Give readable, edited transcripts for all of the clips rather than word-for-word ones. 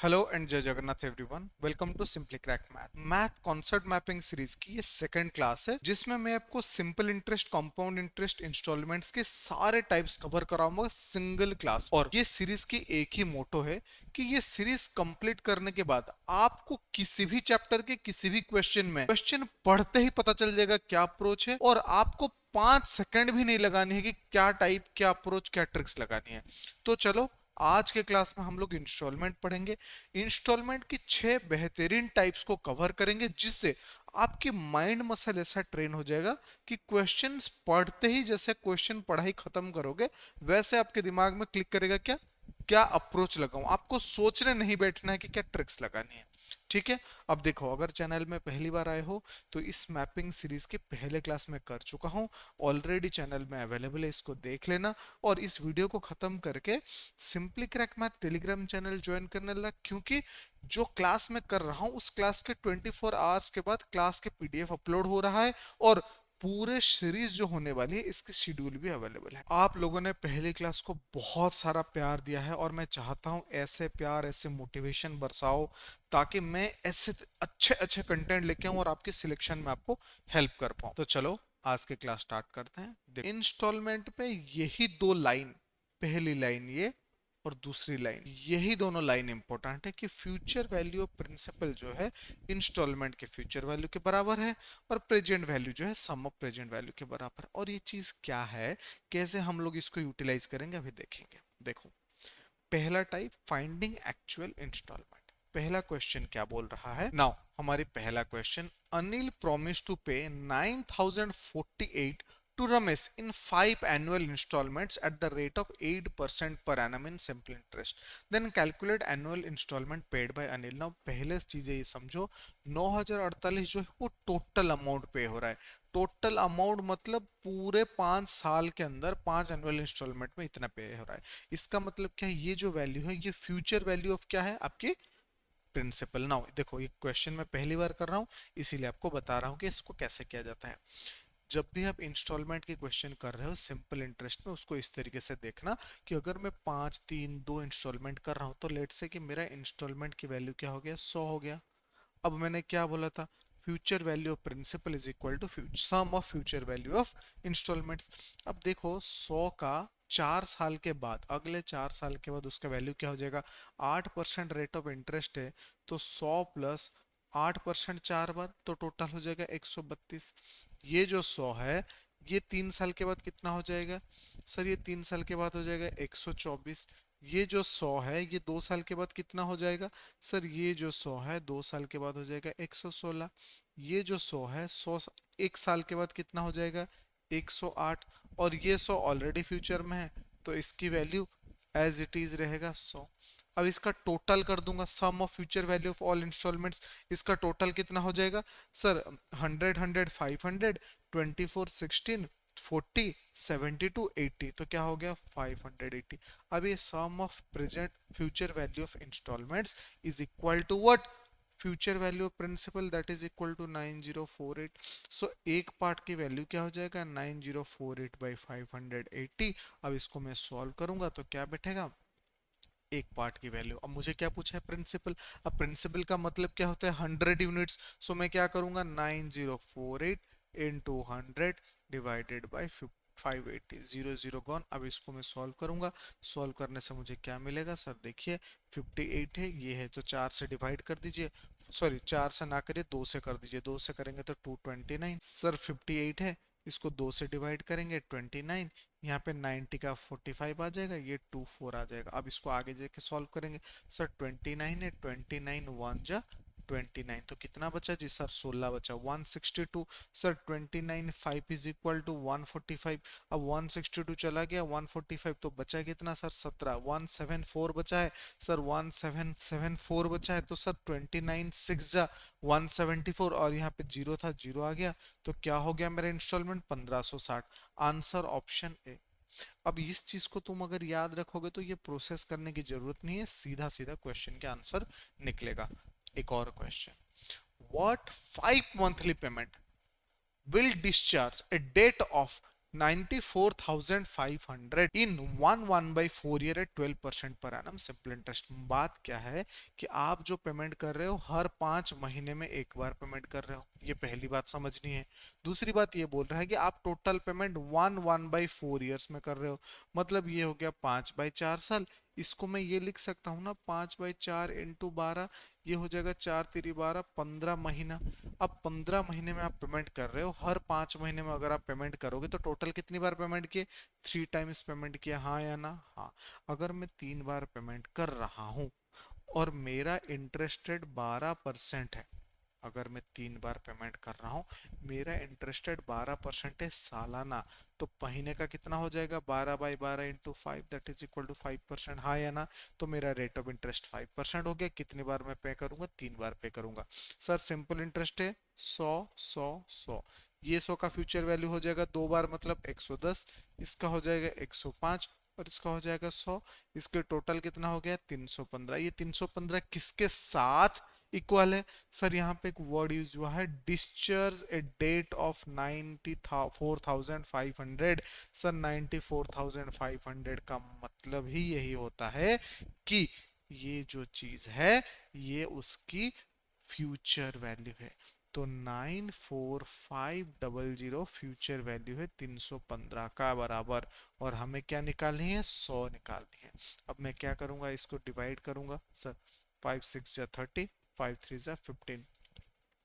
Hello and Jai Jagannath everyone. Welcome to simply crack math concept mapping series की ये second class है, जिसमें मैं आपको simple interest, compound interest, instalments के सारे टाइप्स कवर कराऊंगा सिंगल क्लास। और ये सीरीज की एक ही मोटो है कि ये सीरीज कंप्लीट करने के बाद आपको किसी भी चैप्टर के किसी भी क्वेश्चन पढ़ते ही पता चल जाएगा क्या अप्रोच है, और आपको 5 सेकंड भी नहीं लगानी है कि क्या टाइप, क्या अप्रोच, क्या ट्रिक्स लगानी है। तो चलो, आज के क्लास में हम लोग इंस्टॉलमेंट पढ़ेंगे। इंस्टॉलमेंट की 6 बेहतरीन टाइप्स को कवर करेंगे, जिससे आपकी माइंड मसल ऐसा ट्रेन हो जाएगा कि क्वेश्चंस पढ़ते ही, जैसे क्वेश्चन पढ़ाई खत्म करोगे वैसे आपके दिमाग में क्लिक करेगा क्या क्या अप्रोच लगाऊं। आपको सोचने नहीं बैठना है कि क्या ट्रिक्स लगानी है। ठीक है। अब देखो, अगर चैनल में पहली बार आए हो तो इस मैपिंग सीरीज के पहले क्लास में कर चुका हूं, ऑलरेडी चैनल में अवेलेबल है, इसको देख लेना। और इस वीडियो को खत्म करके simply crack math Telegram channel join करने लगा, क्योंकि जो क्लास में कर रहा हूं उस क्लास के 24 आवर्स के बाद क्लास के पीडीएफ अपलोड हो रहा है, और पूरे सीरीज जो होने वाली है इसकी शेड्यूल भी अवेलेबल है। आप लोगों ने पहली क्लास को बहुत सारा प्यार दिया है, और मैं चाहता हूं ऐसे प्यार, ऐसे मोटिवेशन बरसाओ, ताकि मैं ऐसे अच्छे अच्छे कंटेंट लेके आऊं और आपकी सिलेक्शन में आपको हेल्प कर पाऊं। तो चलो, आज के क्लास स्टार्ट करते हैं। इंस्टॉलमेंट पे यही दो लाइन, पहली लाइन ये और दूसरी लाइन, यही दोनों लाइन इंपॉर्टेंट है कि फ्यूचर वैल्यू ऑफ प्रिंसिपल जो है इंस्टॉलमेंट के फ्यूचर वैल्यू के बराबर है, और प्रेजेंट वैल्यू जो है सम ऑफ प्रेजेंट वैल्यू के बराबर। और ये चीज क्या है, कैसे हम लोग इसको यूटिलाइज करेंगे, अभी देखेंगे। देखो, पहला टाइप, फाइंडिंग एक्चुअल इंस्टॉलमेंट। पहला क्वेश्चन क्या बोल रहा है नाउ, हमारी पहला क्वेश्चन, अनिल प्रॉमिस टू पे 9048 to Ramesh in 5 annual installments at the rate of 8% per annum in simple interest. Then calculate annual installment paid by Anil. Now पहले चीजें ये समझो, 9048 जो है वो टोटल अमाउंट पे हो रहा है। टोटल अमाउंट मतलब पूरे 5 साल के अंदर 5 एनुअल इंस्टॉलमेंट में इतना पे हो रहा है। इसका मतलब क्या है, ये जो वैल्यू है ये फ्यूचर वैल्यू ऑफ क्या है, आपकी प्रिंसिपल। नाउ देखो, ये क्वेश्चन मैं पहली बार कर रहा हूँ, इसीलिए आपको बता रहा हूँ कि इसको कैसे किया जाता है। जब भी आप इंस्टॉलमेंट के क्वेश्चन कर रहे हो सिंपल इंटरेस्ट में, उसको इस तरीके से देखना कि अगर मैं 5 3 2 इंस्टॉलमेंट कर रहा हूँ, तो लेट से कि मेरा इंस्टॉलमेंट की वैल्यू क्या हो गया, 100 हो गया। अब मैंने क्या बोला था, future value of principal is equal to sum of future value of instalments. अब देखो, 100 का 4 साल के बाद, अगले 4 साल के बाद उसका वैल्यू क्या हो जाएगा, 8% रेट ऑफ इंटरेस्ट है, तो 100 प्लस 8% 4 बार, तो टोटल हो जाएगा 132। ये जो 100 है, ये 3 साल के बाद कितना हो जाएगा, सर ये 3 साल के बाद हो जाएगा 124। ये जो 100 है ये 2 साल के बाद कितना हो जाएगा, सर ये जो 100 है 2 साल के बाद हो जाएगा 116। ये जो 100 है 100 1 साल के बाद कितना हो जाएगा, 108। और ये 100 ऑलरेडी फ्यूचर में है, तो इसकी वैल्यू एज इट इज रहेगा 100। अब इसका टोटल कर दूंगा, sum of future value of all instalments, इसका टोटल कितना हो जाएगा, सर 100 100 500 24 16 40 72 80, तो क्या हो गया 580। अब ये sum of present future value of instalments is equal to what, future value of principal, that is equal to 9048। So एक पार्ट की वैल्यू क्या हो जाएगा, 9048 बाई 580। अब इसको मैं सॉल्व करूंगा तो क्या बैठेगा, एक पार्ट की वैल्यू। अब मुझे क्या पूछा है, प्रिंसिपल। अब प्रिंसिपल का मतलब क्या होता है, 100 यूनिट्स। सो मैं क्या करूंगा, 9048 into 100 divided by 580, zero zero gone. अब इसको मैं सॉल्व करूंगा, सॉल्व करने से मुझे क्या मिलेगा, सर देखिए 58 है, ये है तो 4 से डिवाइड कर दीजिए, सॉरी 4 से ना करिए, 2 से कर दीजिए, 2 से करेंगे तो 229। सर 58 है, इसको 2 से डिवाइड करेंगे 29, यहाँ पे 90 का 45 आ जाएगा, ये 24 आ जाएगा। अब इसको आगे जाके सॉल्व करेंगे, सर 29 है, 29 1 जा 29, तो कितना बचा जी, सर 16 बचा, 162। Sir 29 5 is equal to 145। अब 162 चला गया, 145 तो बचा कितना, सर 17, 174 बचा है, सर 1774 बचा है, तो सर 29 6 जा 174, और यहाँ पे जीरो था, जीरो आ गया, तो क्या हो गया मेरा इंस्टॉलमेंट 1560। Answer option A. अब इस चीज को तुम अगर याद रखोगे तो ये प्रोसेस करने की जरूरत नहीं है, सीधा सीधा क्वेश्चन के आंसर निकलेगा। एक और question, what 5 monthly payment will discharge a debt of 94,500 in one by 4 year at 12% per annum simple interest. बात क्या है कि आप जो पेमेंट कर रहे हो हर 5 महीने में एक बार पेमेंट कर रहे हो, ये पहली बात समझनी है। दूसरी बात ये बोल रहा है कि आप total payment one by 4 years में कर रहे हो, मतलब ये हो गया 5/4 साल। इसको मैं ये लिख सकता हूँ ना, 5/4 इंटू 12, ये हो जाएगा 4×3=12, 15 महीना। अब 15 महीने में आप पेमेंट कर रहे हो, हर 5 महीने में अगर आप पेमेंट करोगे तो टोटल कितनी बार पेमेंट किए, 3 टाइम्स पेमेंट किया, हाँ या ना, हाँ। अगर मैं 3 बार पेमेंट कर रहा हूँ और मेरा इंटरेस्ट रेट 12% है, अगर मैं 3 बार पेमेंट कर रहा हूँ, मेरा इंटरेस्ट रेट 12% है सालाना, तो महीने का कितना हो जाएगा, 12/12 into 5 that is equal to 5%, हाँ या ना। तो मेरा रेट ऑफ इंटरेस्ट 5% हो गया। कितनी बार मैं पे करूंगा, 3 बार पे करूंगा। सर सिंपल इंटरेस्ट है 100 100 100, ये 100 का फ्यूचर वैल्यू हो जाएगा 2 बार मतलब 110, इसका हो जाएगा 105 और इसका हो जाएगा 100। इसके टोटल कितना हो गया 315। ये 315 किसके साथ इक्वल है, सर यहाँ पे एक वर्ड यूज हुआ है, discharge a debt of 94,500। Sir 94,500 का मतलब ही यही होता है कि ये जो चीज है ये उसकी फ्यूचर वैल्यू है। तो 94500 फ्यूचर वैल्यू है 315 का बराबर, और हमें क्या निकालनी है, 100 निकालनी है। अब मैं क्या करूंगा, इसको डिवाइड करूंगा सर, 5×6 = 30, 5×3 = 15,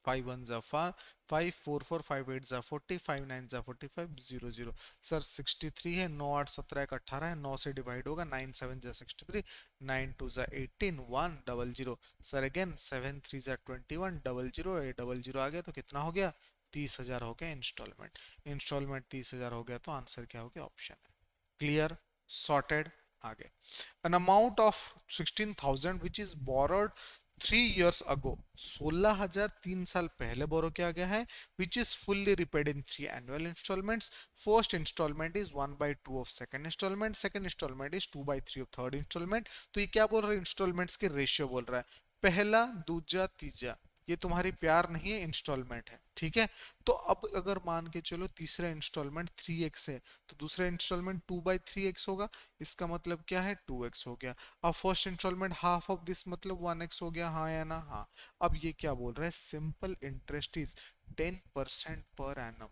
5×1 = 5, 4×4 5×8 = 40, 5×9 = 45, 0 0। सर 63 है, 9×8 = 17 है, 9 से डिवाइड होगा, 9×7 = 63, 9×2 = 18, 1 0 0। सर अगेन 7×3 = 21, 0 0, ये 0 0 आ गया तो कितना हो गया, 30,000 हो गया इंस्टॉलमेंट। इंस्टॉलमेंट 30,000 हो गया तो आंसर क्या हो गया, ऑप्शन है। Clear, sorted. आगे, an amount of 16,000 which is borrowed 3 years ago, 16,000 3 साल पहले बोरो किया गया है, which is fully repaid in 3 annual installments। first installment is 1/2 of second installment, second installment is 2/3 of third installment। तो ये क्या बोल रहा है, इंस्टॉलमेंट्स के रेशियो बोल रहा है, पहला दूजा तीजा, ये तुम्हारी प्यार नहीं है, इंस्टॉलमेंट है, ठीक है। तो अब अगर मान के चलो तीसरा इंस्टॉलमेंट 3x है, तो दूसरा इंस्टॉलमेंट 2/3x होगा, इसका मतलब क्या है, 2x हो गया। अब first instalment half of this मतलब 1x हो गया, हाँ या ना, हाँ। अब ये क्या बोल रहा है, simple interest is 10% per annum,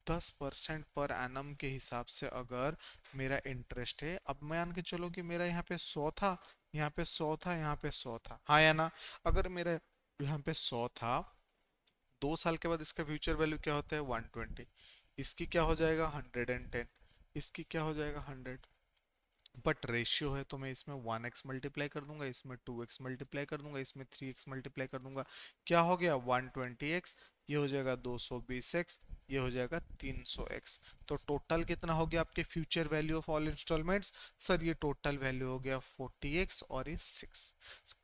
10% per annum के हिसाब से अगर मेरा इंटरेस्ट है, अब मान के चलो कि मेरा यहाँ पे 100 था, यहाँ पे 100 था, यहाँ पे 100 था, हाँ या ना। अगर मेरा यहाँ पे 100 था, 2 साल के बाद इसका फ्यूचर वैल्यू क्या होता है, 120, इसकी क्या हो जाएगा 110, इसकी क्या हो जाएगा 100। बट रेशियो है तो मैं इसमें 1x मल्टीप्लाई कर दूंगा, इसमें 2x मल्टीप्लाई कर दूंगा, इसमें 3x मल्टीप्लाई कर दूंगा, क्या हो गया 120x, ये हो जाएगा 220x, ये हो जाएगा 300x। तो टोटल कितना हो गया आपके future value of all instalments, sir ये टोटल वैल्यू हो गया 40x और ये 6।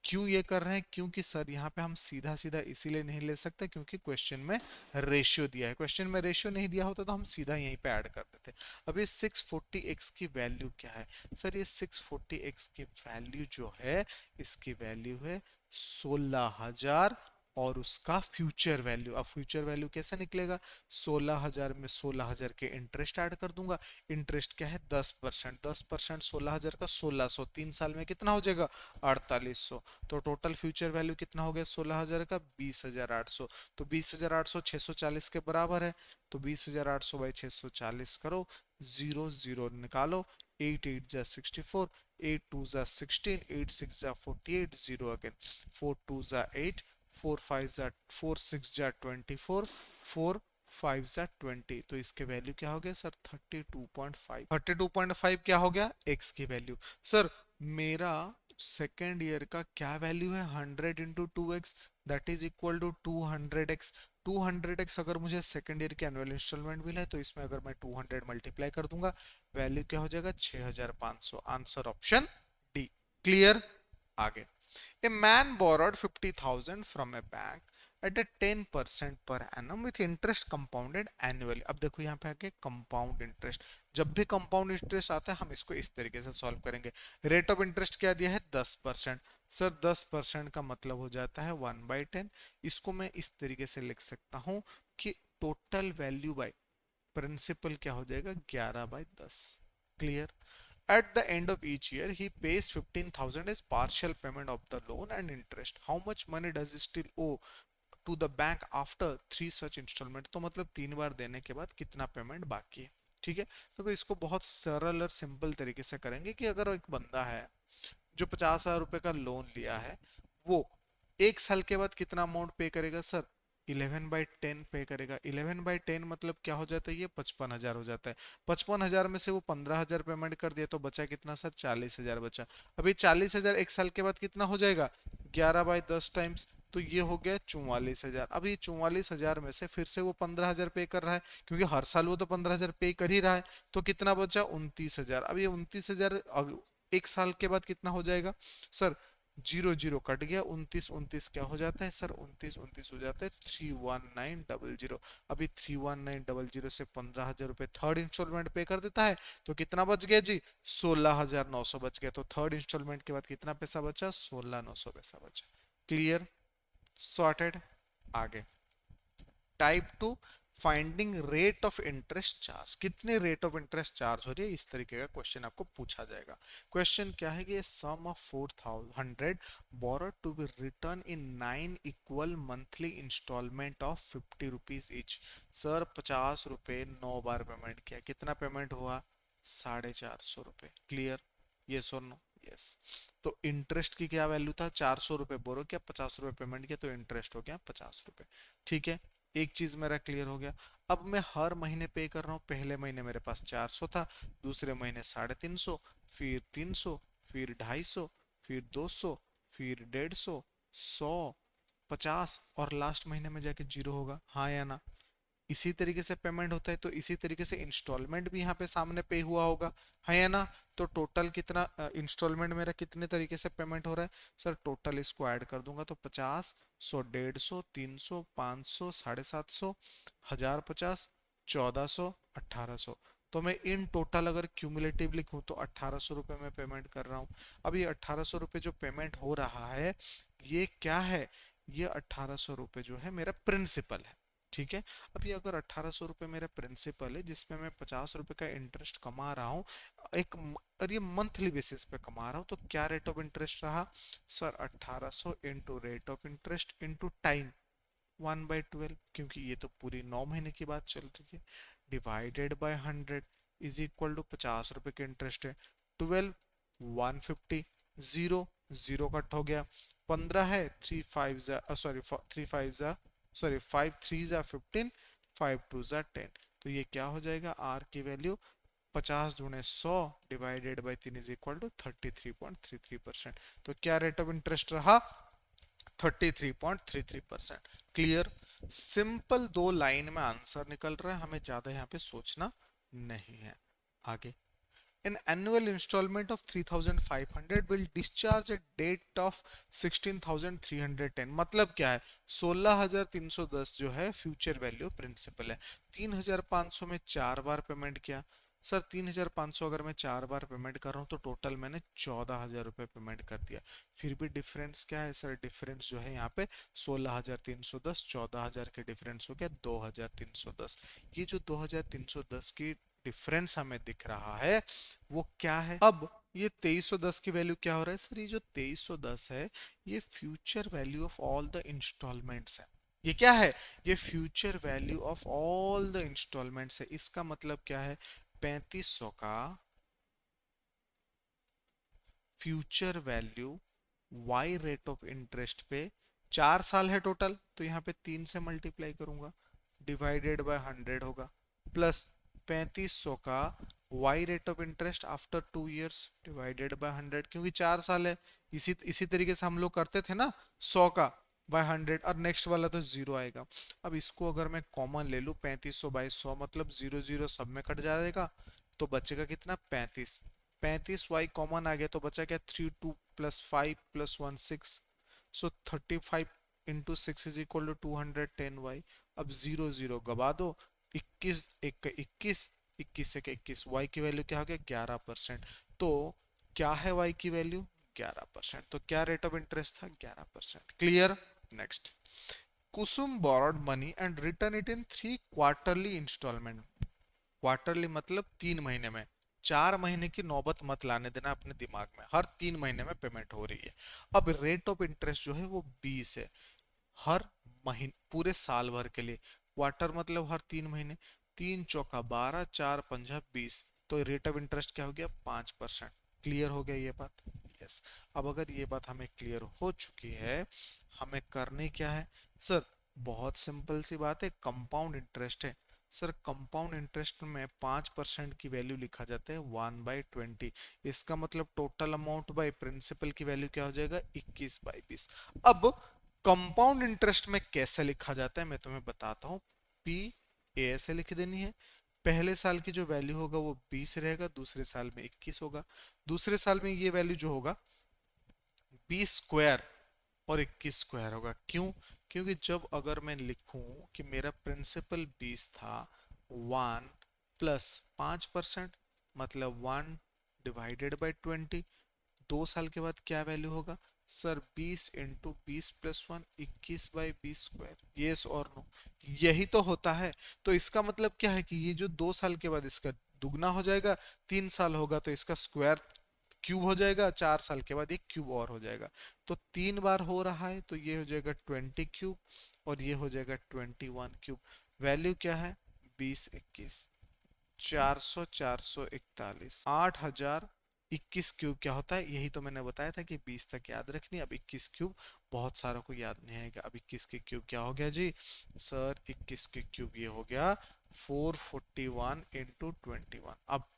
क्यों ये कर रहे हैं, क्योंकि सर यहाँ पे हम सीधा सीधा इसीलिए नहीं ले सकते क्योंकि क्वेश्चन में रेशियो दिया है, क्वेश्चन में रेशियो नहीं दिया होता तो हम सीधा यहीं पे ऐड कर देते। अब ये 640x की वैल्यू क्या है, सर ये 640x की वैल्यू जो है, इसकी वैल्यू है 16,000 और उसका फ्यूचर वैल्यू। अब फ्यूचर वैल्यू कैसे निकलेगा, 16,000 में 16,000 के इंटरेस्ट ऐड कर दूंगा, इंटरेस्ट क्या है 10%, 10% 16,000 का 1600, 3 साल में कितना हो जाएगा 4800। तो टोटल फ्यूचर वैल्यू कितना हो गया 16,000 का 20,800। तो 20,800 640 के बराबर है, तो 20,800 बाई 640 करो, 0 0 निकालो, 8 8 जा 64, 8 2 जा 16, 8 6 जा 48, 0 अगेन, 4 2 जा 8, 4 5 जा 4 6 जा 24, 4 5 जा 20। तो इसके वैल्यू क्या हो गया सर 32.5, 32.5 क्या हो गया x की वैल्यू। सर मेरा सेकेंड ईयर का क्या वैल्यू है, 100 into 2x that is equal to 200x। 200x अगर मुझे सेकेंड ईयर की एनुअल इंस्टॉलमेंट मिला है तो इसमें अगर मैं 200 मल्टीप्लाई कर दूंगा, वैल्यू क्या हो जाएगा 6,500। Answer option D. क्लियर, आगे। A man borrowed 50,000 from A bank at A 10% per annum with interest compounded annually. अब देखो यहाँ पे आके कंपाउंड इंटरेस्ट, जब भी कंपाउंड इंटरेस्ट आता है हम इसको इस तरीके से सॉल्व करेंगे। रेट ऑफ इंटरेस्ट क्या दिया है 10%, सर 10% का मतलब हो जाता है 1/10। इसको मैं इस तरीके से लिख सकता हूं कि टोटल वैल्यू बाय प्रिंसिपल क्या हो जाएगा 11/10। Clear. At the end of each year, he pays 15,000 as partial payment of the loan and interest. How much money does he still owe to the bank after 3 such installment? तो मतलब 3 बार देने के बाद कितना payment बाकी है। ठीक है, तो इसको बहुत सरल और सिंपल तरीके से करेंगे कि अगर एक बंदा है जो 50,000 रुपए का लोन लिया है, वो 1 साल के बाद कितना अमाउंट पे करेगा सर? 11/10 पे करेगा। 11/10 मतलब क्या हो जाता है? ये 55,000 हो जाता है। 55,000 में से वो 15,000 पेमेंट कर दिया तो बचा कितना सर? 40,000 बचा। अभी 40,000 1 साल के बाद कितना हो जाएगा? 11/10 टाइम्स, तो ये हो गया 44,000। अब ये 44,000 में से फिर से वो 15,000 पे कर रहा है, क्योंकि हर साल वो तो 15,000 पे कर ही रहा है, तो कितना बचा? 29,000। अब ये 29,000 एक साल के बाद कितना हो जाएगा सर? जीरो जीरो कट गया, 29 29 क्या हो जाता है सर? 29 29 हो जाता है 31900। अभी 31900 से 15,000 रुपए थर्ड इंस्टॉलमेंट पे कर देता है, तो कितना बच गया जी? 16,900 बच गया। तो थर्ड इंस्टॉलमेंट के बाद कितना पैसा बचा? 16,900 पैसा बचा। Clear, sorted. आगे type two, finding rate of interest charge. कितने रेट ऑफ इंटरेस्ट चार्ज हो रही है, इस तरीके का क्वेश्चन आपको पूछा जाएगा। क्वेश्चन क्या है कि sum of 4,100 borrowed to be return in 9 equal monthly instalment of 50 rupees each. Sir 50 रुपए 9 बार पेमेंट किया, कितना पेमेंट हुआ? 450 रुपए। क्लियर, ये सुनो। यस, तो इंटरेस्ट की क्या वैल्यू था? 400 रुपए बोरो किया, 50 रुपए पेमेंट किया, तो इंटरेस्ट हो गया 50 रुपए। ठीक है, एक चीज मेरा क्लियर हो गया। अब मैं हर महीने पे कर रहा हूँ। पहले महीने मेरे पास 400 था, दूसरे महीने 350, फिर 300, फिर 250, फिर 200, फिर 150, 100, 50, और लास्ट महीने में जाके जीरो होगा। हाँ या ना? इसी तरीके से पेमेंट होता है, तो इसी तरीके से इंस्टॉलमेंट भी यहाँ पे सामने पे हुआ होगा। है या ना? तो टोटल कितना इंस्टॉलमेंट मेरा कितने तरीके से पेमेंट हो रहा है सर? टोटल इसको ऐड कर दूंगा तो 50, 100, 150, 300, 500, 750, 1050, 1400, 1800। तो मैं इन टोटल अगर क्यूमुलेटिव लिखूं तो 1800 रुपये में पेमेंट कर रहा हूँ। अब ये 1800 रुपये जो पेमेंट हो रहा है, ये क्या है? ये 1800 रुपये जो है मेरा प्रिंसिपल है। ठीक है, अब ये अगर 1800 रुपये मेरा प्रिंसिपल है, जिसमें मैं 50 रुपए का इंटरेस्ट कमा रहा हूँ और ये मंथली बेसिस पे कमा रहा हूँ, तो क्या रेट ऑफ इंटरेस्ट रहा sir? 1800 into rate of interest into time 1/12, क्योंकि ये तो पूरी 9 महीने की बात चल रही है, divided by 100 is equal to 50 रुपए के इंटरेस्ट है 12, 150, जीरो जीरो कट हो गया। 15 है, 3 5 सॉरी 3 5 सॉरी 5 3 15, 5 2 10। तो ये क्या हो जाएगा? आर की वैल्यू 50 गुणे 100 divided by 3 is equal to 33.33%। तो क्या रेट ऑफ इंटरेस्ट रहा? 33.33%। क्लियर, सिंपल 2 लाइन में आंसर निकल रहा है, हमें ज्यादा यहाँ पे सोचना नहीं है। आगे, an annual installment of 3,500 will discharge at date of 16,310। मतलब क्या है? 16,310 जो है फ्यूचर वैल्यू प्रिंसिपल है। 3,500 में 4 बार पेमेंट किया सर। 3,500 अगर मैं 4 बार पेमेंट कर रहा हूँ तो टोटल मैंने 14,000 रुपये पेमेंट कर दिया। फिर भी डिफरेंस क्या है सर? डिफरेंस जो है यहाँ पे 16,310, 14,000 के डिफरेंस हो गया 2,310। ये जो 2,310 की डिफरेंस हमें दिख रहा है वो क्या है? अब ये 2310 की वैल्यू क्या हो रहा है सर? ये जो 2310 है, ये future value of all the instalments है। ये क्या है? ये future value of all the instalments है। इसका मतलब क्या है? 3500 का future value Y rate of interest पे 4 साल है टोटल, तो यहाँ पे 3 से मल्टीप्लाई करूंगा, डिवाइडेड बाय 100 होगा, प्लस 3500 का Y rate of interest after 2 years divided by 100, क्योंकि 4 साल है। इसी तरीके से हम लोग करते थे ना, 100 का बाय 100, और नेक्स्ट वाला तो जीरो आएगा। अब इसको अगर मैं कॉमन ले लूँ, 3500/100 मतलब जीरो जीरो सब में कट जाएगा, तो बचेगा कितना? 35। 35y कॉमन आ गया तो बचा क्या? 3 2 plus 5 plus 1 6, so 35 into 6 is equal to 210y। अब जीरो जीरो गवा दो, 21 एक 21, 21 से 21, y की वैल्यू क्या हो गया? 11%। तो क्या है y की वैल्यू? 11%। तो क्या रेट ऑफ इंटरेस्ट था? 11%। Clear, next. Kusum borrowed money and return it in 3 quarterly installment। Quarterly मतलब 3 महीने में। 4 महीने की नौबत मत लाने देना अपने दिमाग में, हर 3 महीने में पेमेंट हो रही है। अब रेट ऑफ इंटरेस्ट जो है वो 20 है, हर महीने पूरे साल भर के लिए। क्वार्टर मतलब हर 3 महीने, 3 चौका 12, 4 पंजा 20, तो रेट ऑफ इंटरेस्ट क्या हो गया? 5%। क्लियर हो गया ये बात? यस। अब अगर ये बात हमें क्लियर हो चुकी है, हमें करने क्या है सर? बहुत सिंपल सी बात है, कंपाउंड इंटरेस्ट है। सर कंपाउंड इंटरेस्ट में 5% की वैल्यू लिखा जाता है 1/20। इसका मतलब टोटल अमाउंट बाय प्रिंसिपल की वैल्यू क्या हो जाएगा? 21/20। अब कंपाउंड इंटरेस्ट में कैसे लिखा जाता है मैं तुम्हें बताता हूँ। पी ए ऐसे लिख देनी है। पहले साल की जो वैल्यू होगा वो 20 रहेगा, दूसरे साल में 21 होगा। दूसरे साल में ये वैल्यू जो होगा 20 स्क्वायर और 21 स्क्वायर होगा। क्यों? क्योंकि जब अगर मैं लिखूं कि मेरा प्रिंसिपल 20 था, 1 + 5%, मतलब 1/20। 2 साल के बाद क्या वैल्यू होगा सर? 20 × 20 + 1, 21/20 स्क्वायर। यस और नो? यही तो होता है। तो इसका मतलब क्या है कि ये जो 2 साल के बाद इसका दुगना हो जाएगा, 3 साल होगा तो इसका स्क्वायर क्यूब हो जाएगा, 4 साल के बाद एक क्यूब और हो जाएगा। तो 3 बार हो रहा है तो ये हो जाएगा 20 क्यूब और ये हो जाएगा 21 क्यूब। वैल्यू क्या है? 20, 21, 400, 441, 8021 क्यूब क्या होता है? यही तो मैंने बताया था कि 20 तक याद रखनी। अब 21 क्यूब बहुत सारों को याद नहीं आएगा। अब 21 के क्यूब क्या हो गया जी सर? 21 के क्यूब ये हो गया 441 × 21। अब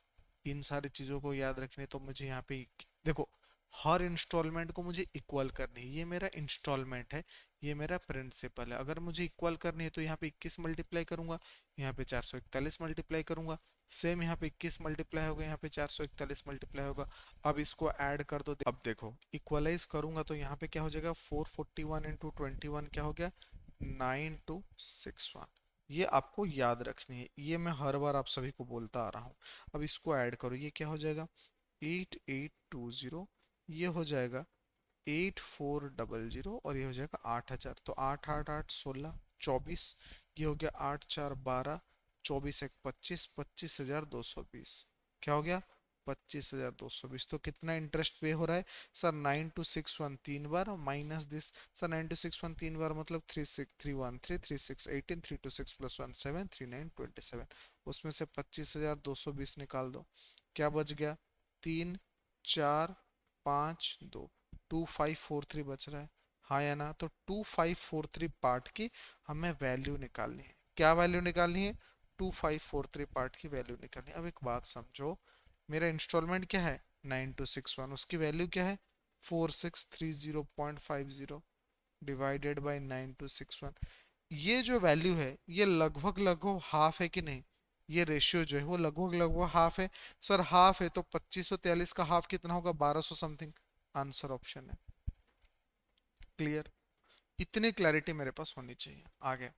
इन सारी चीजों को याद रखने तो मुझे यहाँ पे देखो, हर इंस्टॉलमेंट को मुझे इक्वल करनी है। ये मेरा इंस्टॉलमेंट है, ये मेरा प्रिंसिपल है। अगर मुझे इक्वल करनी है तो यहाँ पे 21 मल्टीप्लाई करूंगा, यहाँ पे 441 मल्टीप्लाई करूंगा। सेम यहाँ पे 21 मल्टीप्लाई होगा, यहाँ पे 441 मल्टीप्लाई होगा। अब इसको ऐड कर दो। अब देखो इक्वलाइज करूंगा तो यहाँ पे क्या हो जाएगा? 441 × 21 क्या हो गया? 9261। ये आपको याद रखनी है, ये मैं हर बार आप सभी को बोलता आ रहा हूँ। अब इसको ऐड करो, ये क्या हो जाएगा? 8820, ये हो जाएगा 8400 और ये हो जाएगा 8000। तो 8 8 8 16 24, ये हो गया 8 4 12, 24 1 25, 25,220। क्या हो गया? 25,220। तो कितना इंटरेस्ट पे हो रहा है sir? 9261 3 bar minus this. Sir 9261 3 बार मतलब 3631 3 3 6 18, 3 2 6 + 1 7 3 9 27। उसमें से 25,220 निकाल दो, क्या बच गया? 3 4 5 2, 2543 बच रहा है। हाँ या ना? तो 2543 पार्ट की हमें वैल्यू निकालनी है। क्या वैल्यू निकालनी है? 2543 पार्ट की वैल्यू निकालनी है। अब एक बात समझो, मेरा इंस्टॉलमेंट क्या है? 9261, उसकी वैल्यू क्या है? 4630.50 डिवाइडेड बाई 9261। ये जो वैल्यू है ये लगभग लगभग हाफ है कि नहीं? ये रेशियो जो है वो लगभग लगभग हाफ है। सर हाफ है तो 2543 का हाफ कितना होगा? 1200 समथिंग। आंसर ऑप्शन है। क्लियर? इतनी क्लैरिटी मेरे पास होनी चाहिए। आगे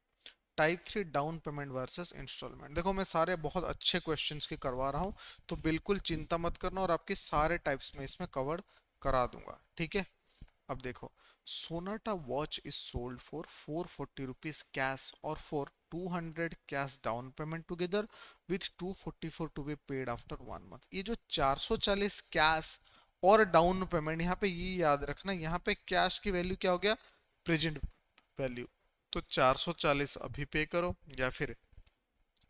type 3 down payment versus instalment. देखो मैं सारे बहुत अच्छे क्वेश्चंस के करवा रहा हूँ, तो बिल्कुल चिंता मत करना और आपके सारे टाइप्स में इसमें कवर करा दूंगा, ठीक है? अब देखो, Sonata watch is sold for 440 rupees cash और for 200 cash down payment together with 244 to be paid after 1 month. ये जो 440 कैश और डाउन पेमेंट, यहाँ पे ये याद रखना, यहाँ पे कैश की वैल्यू क्या हो गया? Present value. तो 440 अभी पे करो, या फिर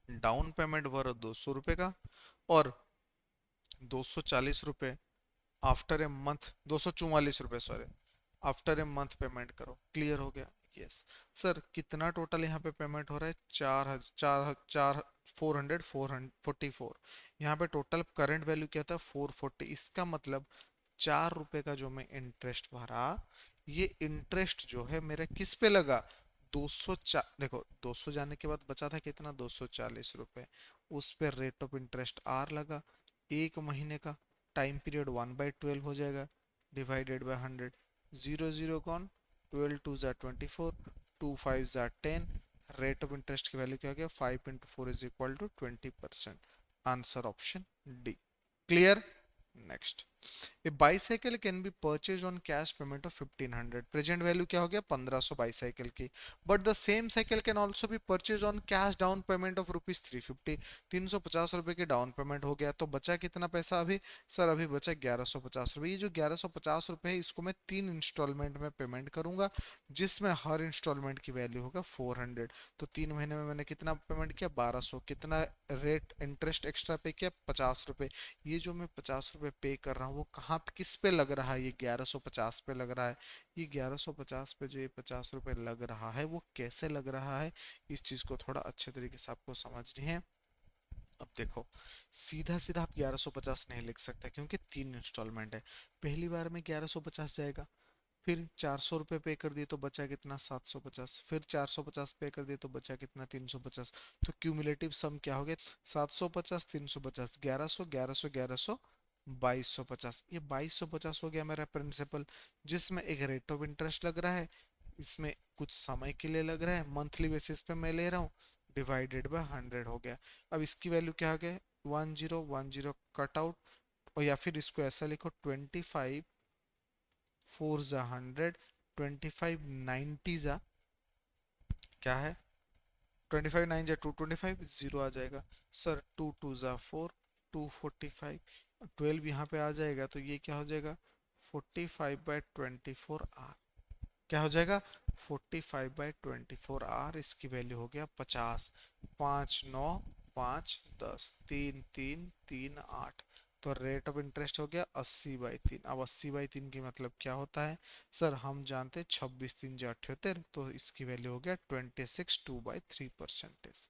डाउन पेमेंट भरो 200 रुपए का, और 240 रुपए आफ्टर ए मंथ, 244 रुपए sorry, after a month payment करो। क्लियर हो गया? यस। सर कितना टोटल यहाँ पे पेमेंट हो रहा है? 4 444। यहाँ पे टोटल करंट वैल्यू क्या था? 440। इसका मतलब 4 रुपए का जो मैं इंटरेस्ट भरा, ये इंटरेस्ट जो है मेरा किस पे लगा? 204। देखो 200 जाने के बाद बचा था कितना? 240 रुपए। उस पे रेट ऑफ इंटरेस्ट आर लगा, 1 महीने का। टाइम पीरियड 1/12 हो जाएगा, डिवाइडेड बाय 100। 0 0 कौन? 12 2 = 24, 2 5 = 10। रेट ऑफ इंटरेस्ट की वैल्यू क्या हो गया? 5 × 4 = 20%। Answer option D. Clear? Next. A bicycle can be purchase on cash payment of 1500। Present value क्या हो गया 1500 बाईसाइकिल की। But the same cycle can also be purchase on cash down payment of rupees 350। 350 रुपए की down payment हो गया, तो बचा कितना पैसा अभी? सर अभी बचा 1150 रुपए। ये जो 1150 रुपए है इसको मैं 3 इंस्टॉलमेंट में पेमेंट करूंगा, जिसमें हर इंस्टॉलमेंट की वैल्यू होगा 400। तो 3 महीने में मैंने कितना पेमेंट किया? 1200। कितना रेट इंटरेस्ट एक्स्ट्रा पे किया? 50 रुपए। ये जो मैं 50 रुपए पे कर रहा हूँ वो कहाँ पे, किस पे लग रहा है? ये 1150 पे लग रहा है। ये 1150 पे जो ये 50 रुपए लग रहा है वो कैसे लग रहा है, इस चीज को थोड़ा अच्छे तरीके से आपको समझनी है। अब देखो, सीधा सीधा आप 1150 नहीं लिख सकते क्योंकि 3 इंस्टॉलमेंट है। पहली बार में 1150 जाएगा, फिर 400 रुपये पे कर दिए तो बचा कितना? 750। फिर 450 पे कर दिए तो बचा कितना? 350। तो क्यूमुलेटिव सम क्या हो गया? 750, 350, 1100, 1100, 1100, 2250। ये 2250 हो गया मेरा प्रिंसिपल, जिसमें एक रेट ऑफ इंटरेस्ट लग रहा है, इसमें कुछ समय के लिए लग रहा है, मंथली बेसिस पे मैं ले रहा हूँ, डिवाइडेड बाय 100 हो गया। अब इसकी वैल्यू क्या हो गया? 1010 कट आउट। और या फिर इसको ऐसा लिखो, 25 4 जा 100, 25 90 जा क्या है? 25 9 जा 225, जीरो आ जाएगा। सर 2 2 जा 4, 245, 12 यहाँ पे आ जाएगा तो ये क्या हो जाएगा? 45/24 आर। क्या हो जाएगा? 45/24 आर। इसकी वैल्यू हो गया 50। 5 9 5 10, 3 3 3 8। तो रेट ऑफ इंटरेस्ट हो गया 80/3। अब 80/3 की मतलब क्या होता है? सर हम जानते हैं 26 3 जा 78, तो इसकी वैल्यू हो गया 26/2/3 परसेंटेज।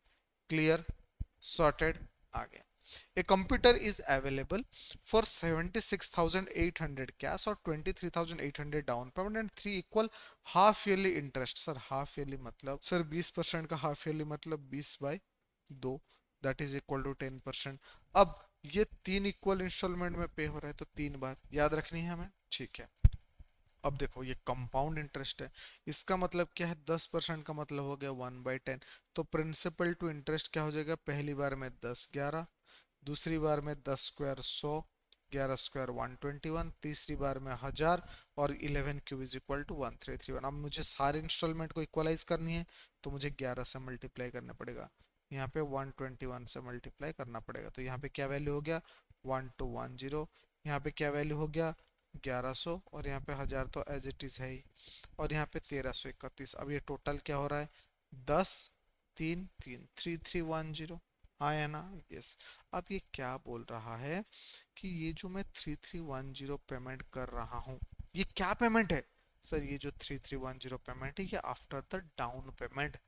क्लियर? सॉर्टेड? आगे, a computer is available for 76,800 cash और 23,800 down payment and 3 equal half yearly interest. Sir half yearly मतलब सर 20% का हाफ ईयरली मतलब 20/2, दैट इज इक्वल टू 10%। अब ये 3 इक्वल इंस्टॉलमेंट में पे हो रहा है तो 3 बार याद रखनी है हमें, ठीक है। अब देखो ये कंपाउंड इंटरेस्ट है, इसका मतलब क्या है? 10% का मतलब हो गया 1/10। तो प्रिंसिपल टू इंटरेस्ट क्या हो जाएगा? पहली बार में 10 11, दूसरी बार में 10 स्क्वायर 100, 11 स्क्वायर 121, तीसरी बार में 1000, और 11 क्यूब इज इक्वल टू 1331। अब मुझे सारे इंस्टॉलमेंट को इक्वलाइज करनी है तो मुझे 11 से मल्टीप्लाई करना पड़ेगा, यहाँ पे 121 से मल्टीप्लाई करना पड़ेगा। तो यहाँ पे क्या वैल्यू हो गया? 1210। यहाँ पे क्या वैल्यू हो गया? 1100। और यहाँ पे 1000 तो एज इट इज है ही। और यहाँ पे 1331। अब ये टोटल क्या हो रहा है? 10 3 3 3310। हाँ या ना? यस। अब ये क्या बोल रहा है कि ये जो मैं 3310 पेमेंट कर रहा हूँ ये क्या पेमेंट है? सर ये जो 3310 पेमेंट है ये after the down payment.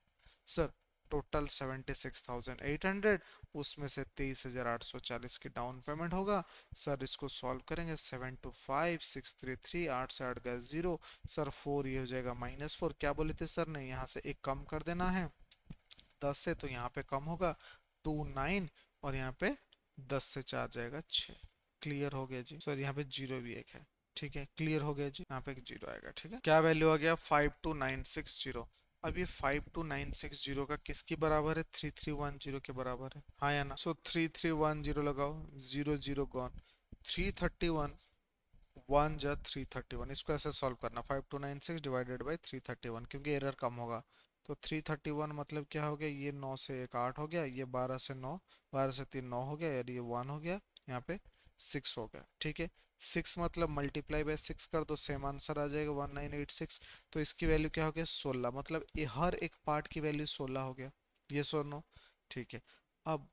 Sir total 76,800, उसमें से 23,840 की डाउन पेमेंट होगा। सर इसको सॉल्व करेंगे, 725 633, 8 से 8 गए 0। सर 4 ये हो जाएगा -4। क्या बोले थे सर? ने यहाँ से एक कम कर देना है 10 से, तो यहाँ पे कम होगा 29, और यहाँ पे 10 से 4 जाएगा 6। क्लियर हो गया जी? सर यहाँ पे जीरो भी एक है, ठीक है। क्लियर हो गया जी? यहाँ पे एक जीरो आएगा, ठीक है। क्या वैल्यू आ गया? 52960। अब ये 52960 का किसकी बराबर है? 3310 के बराबर है, हाँ या ना? सो 3310 लगाओ, 0 0 गॉन। 331, 1 जा 331। इसको ऐसे सॉल्व करना, 5296 डिवाइडेड बाई 331, क्योंकि एरर कम होगा। तो 331 मतलब क्या हो गया? ये 9 से 1 8 हो गया, ये 12 से 9, 12 से 3 9 हो गया, यार ये 1 हो गया, यहाँ पे 6 हो गया, ठीक है। 6 मतलब मल्टीप्लाई बाय 6 कर दो, सेम आंसर आ जाएगा 1986। तो इसकी वैल्यू क्या हो गया? 16। मतलब ये हर एक पार्ट की वैल्यू 16 हो गया। ये सो नो, ठीक है। अब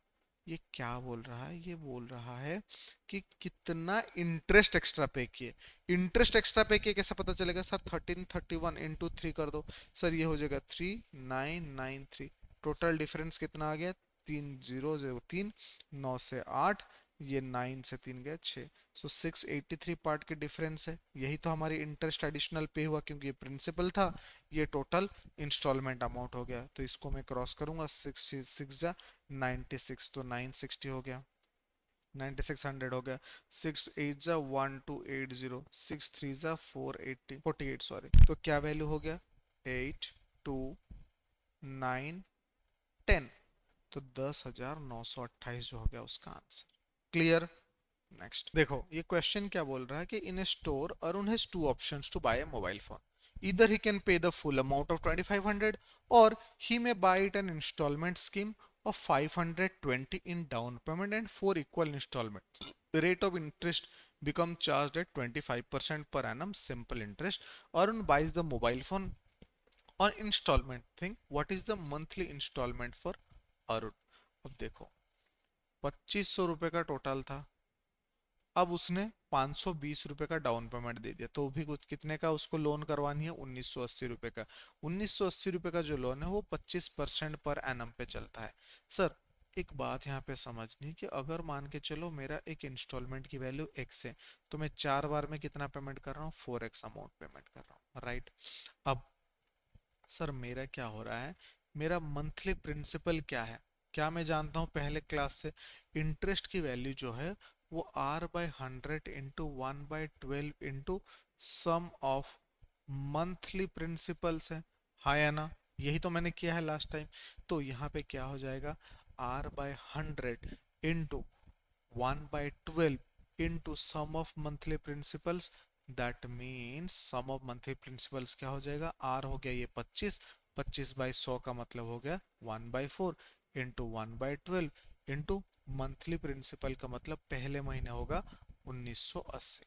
ये क्या बोल रहा है? ये बोल रहा है कि कितना इंटरेस्ट एक्स्ट्रा पे किए। इंटरेस्ट एक्स्ट्रा पे किए कैसे पता चलेगा? सर 1331 इंटू 3 कर दो। सर ये हो जाएगा 3993। टोटल डिफरेंस कितना आ गया? 3003। 9 से 8, ये 9 से 3 गया 6। सो 683 पार्ट के डिफरेंस है। यही तो हमारी इंटरेस्ट एडिशनल पे हुआ, क्योंकि ये प्रिंसिपल था, ये टोटल इंस्टॉलमेंट अमाउंट हो गया। तो इसको मैं क्रॉस करूंगा, 6 जा 96, तो 960 हो गया, 9600 हो गया। 6 8 जा 1280, 6 3 जा 480, 48 सॉरी। तो क्या वैल्यू हो गया? 8291 10। तो 10,928 जो हो गया उसका आंसर। क्लियर? नेक्स्ट देखो ये क्वेश्चन क्या बोल रहा है कि in a store Arun has two options to buy a mobile phone. Either he can pay the full amount of 2500 or he may buy it an installment scheme of 520 in down payment and four equal installments. The rate of interest become charged at 25% per annum simple interest. Arun buys the mobile phone on installment thing. What is the monthly installment for Arun? अब देखो 2500 रुपए का total था. अब उसने 520 रुपए का down payment दे दिया तो भी कुछ कितने का उसको लोन करवानी है 1980 रुपए का. 1980 रुपए का जो लोन है वो 25% पर एनम पे चलता है. सर एक बात यहाँ पे समझनी कि अगर मान के चलो मेरा एक इंस्टॉलमेंट की वैल्यू एक्स है तो मैं 4 बार में कितना पेमेंट कर रहा हूँ 4x अमाउंट पेमेंट कर रहा हूँ राइट. अब सर मेरा क्या हो रहा है मेरा मंथली प्रिंसिपल क्या है क्या मैं जानता हूँ पहले क्लास से इंटरेस्ट की वैल्यू जो है वो R/100 into 1/12 into sum of monthly principals है. हाँ या ना यही तो मैंने किया है लास्ट टाइम. तो यहाँ पे क्या हो जाएगा R/100 into 1/12 into sum of monthly principals. That means sum of monthly principals क्या हो जाएगा आर हो गया ये 25. 25/100 का मतलब हो गया 1/4 इंटू 1/12 इंटू मंथली प्रिंसिपल का मतलब पहले महीने होगा 1980.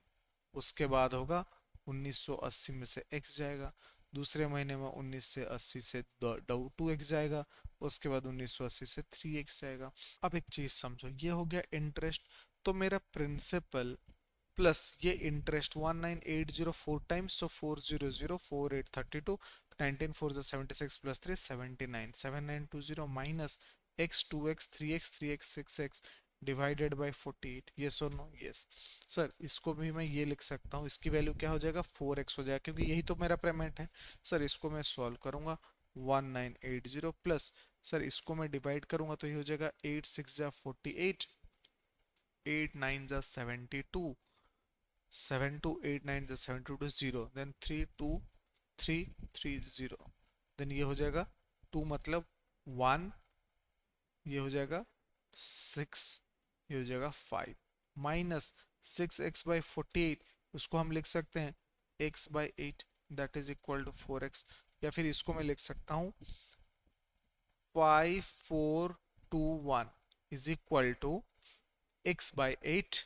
उसके बाद होगा 1980 में से x जाएगा. दूसरे महीने में 1980 से 2x जाएगा. उसके बाद 1980 से 3x जाएगा. अब एक चीज समझो ये हो गया इंटरेस्ट. तो मेरा प्रिंसिपल प्लस ये interest 19804 times so 400 4832 19 4 76 plus 3 79 7920 minus x 2x 3x 3x 6x divided by 48. Yes और नो यस. सर इसको भी मैं ये लिख सकता हूँ इसकी वैल्यू क्या हो जाएगा 4x हो जाएगा क्योंकि यही तो मेरा पेमेंट है. सर इसको मैं सॉल्व करूंगा 1980 प्लस सर इसको मैं डिवाइड करूंगा तो ये हो जाएगा 8 6 जा 48 8 9 जा 72 7 2 8 9 जा 72 to 0 then 3 2 3 3 0 then ये हो जाएगा 2 मतलब 1 ये हो जाएगा 6 ये हो जाएगा 5 माइनस 6x/48 उसको हम लिख सकते हैं x/8 that is equal to 4x. या फिर इसको मैं लिख सकता हूँ 5421 is equal to x/8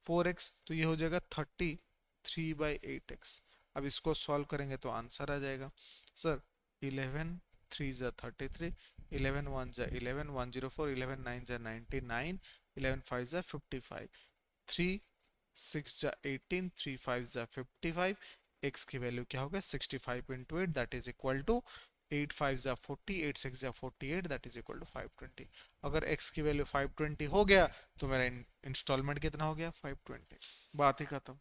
4x. तो ये हो जाएगा 33/8x. अब इसको सॉल्व करेंगे तो आंसर आ जाएगा सर 11 3 जा 33 11 1 जा 11 104 11 9 जा 99 11 5 जा 55 3 6 जा 18 3 5 जा 55. x की वैल्यू क्या होगा 65 into 8 that is equal to 8 5 जा 40 8 6 जा 48 दैट इज इक्वल टू 520. अगर x की वैल्यू 520 हो गया तो मेरा इंस्टॉलमेंट कितना हो गया 520. बात ही खत्म.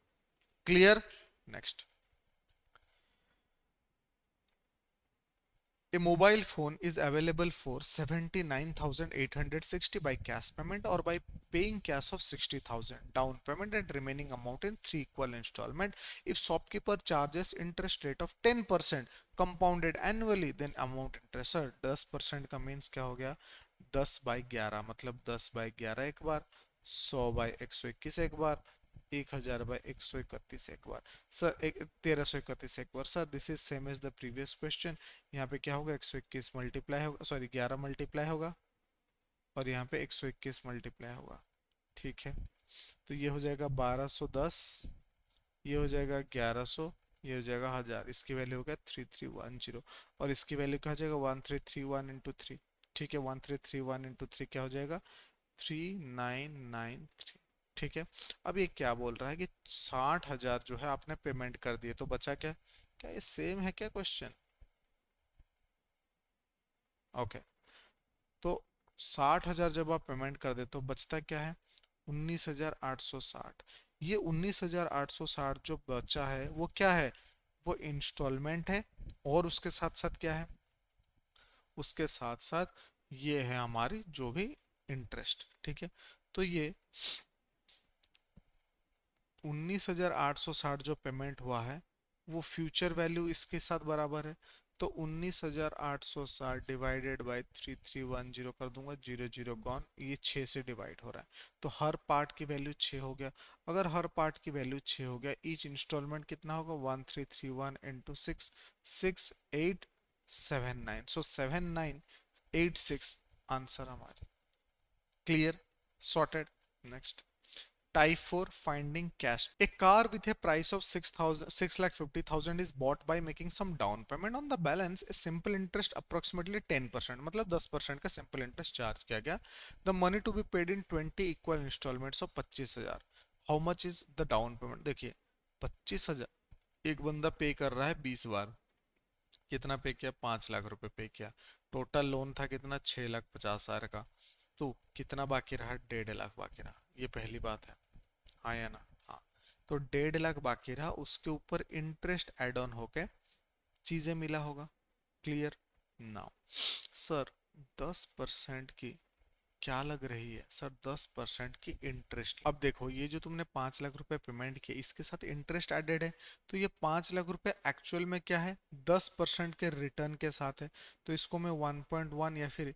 Clear. Next. A mobile phone is available for 79,860 by cash payment or by paying cash of 60,000 down payment and remaining amount in 3 equal installment. If shopkeeper charges interest rate of 10% compounded annually then amount interest. Sir 10% का means क्या हो गया 10/11 मतलब 10/11 एक बार 100/121 एक बार 1000/131 एक बार. Sir 1331 एक बार. Sir this is same as the previous question. यहाँ पे क्या होगा 121 मल्टीप्लाई होगा सॉरी 11 मल्टीप्लाई होगा और यहाँ पे 121 मल्टीप्लाई होगा. ठीक है तो ये हो जाएगा 1210 ये हो जाएगा 1100 ये हो जाएगा 1000. इसकी वैल्यू होगा 3310 और इसकी वैल्यू क्या हो जाएगा 1331 इंटू 3. ठीक है 1331 इंटू 3 क्या हो जाएगा 3993. ठीक है. अब ये क्या बोल रहा है कि 60,000 जो है आपने पेमेंट कर दिए तो बचा क्या. क्या ये सेम है क्या क्वेश्चन. ओके तो 60,000 जब आप पेमेंट कर दे तो बचता क्या है 19,860. ये 19,860 जो बचा है वो क्या है वो इंस्टॉलमेंट है और उसके साथ साथ क्या है उसके साथ साथ ये है हमारी जो भी इंटरेस्ट. ठीक है तो ये 19,860 जो पेमेंट हुआ है वो फ्यूचर वैल्यू इसके साथ बराबर है. तो 19,860 डिवाइडेड बाय 3310 कर दूंगा, 00 गॉन, ये 6 से डिवाइड हो रहा है, तो हर पार्ट की वैल्यू 6 हो गया। अगर हर पार्ट की वैल्यू 6 हो गया, ईच इंस्टॉलमेंट कितना होगा, 1331 इंटू 6, 6879, सो 7986 आंसर हमारी। Clear, sorted. Next, Type 4 finding cash. A car with a price of 6,50,000 is bought by making some down payment on the balance. A simple interest approximately 10%, मतलब 10% का simple interest charge किया गया. The money to be paid in 20 equal installments of 25,000. How much is the down payment? देखिए 25,000 एक बंदा पे कर रहा है 20 बार। कितना पे किया, 5 लाख रुपए पे किया। टोटल लोन था कितना, 6,50,000 का। तो कितना बाकी रहा, 1.5 लाख बाकी रहा। ये पहली बात है, हाँ या ना? हाँ। तो 1.5 लाख बाकी रहा, उसके ऊपर इंटरेस्ट एड ऑन होके चीजें मिला होगा। क्लियर। नाउ सर 10% की क्या लग रही है सर, 10% की इंटरेस्ट। अब देखो ये जो तुमने 5 लाख रुपए पेमेंट किए, इसके साथ इंटरेस्ट एडेड है, तो ये 5 लाख रुपए एक्चुअल में क्या है, 10% के रिटर्न के साथ है। तो इसको मैं 1.1 या फिर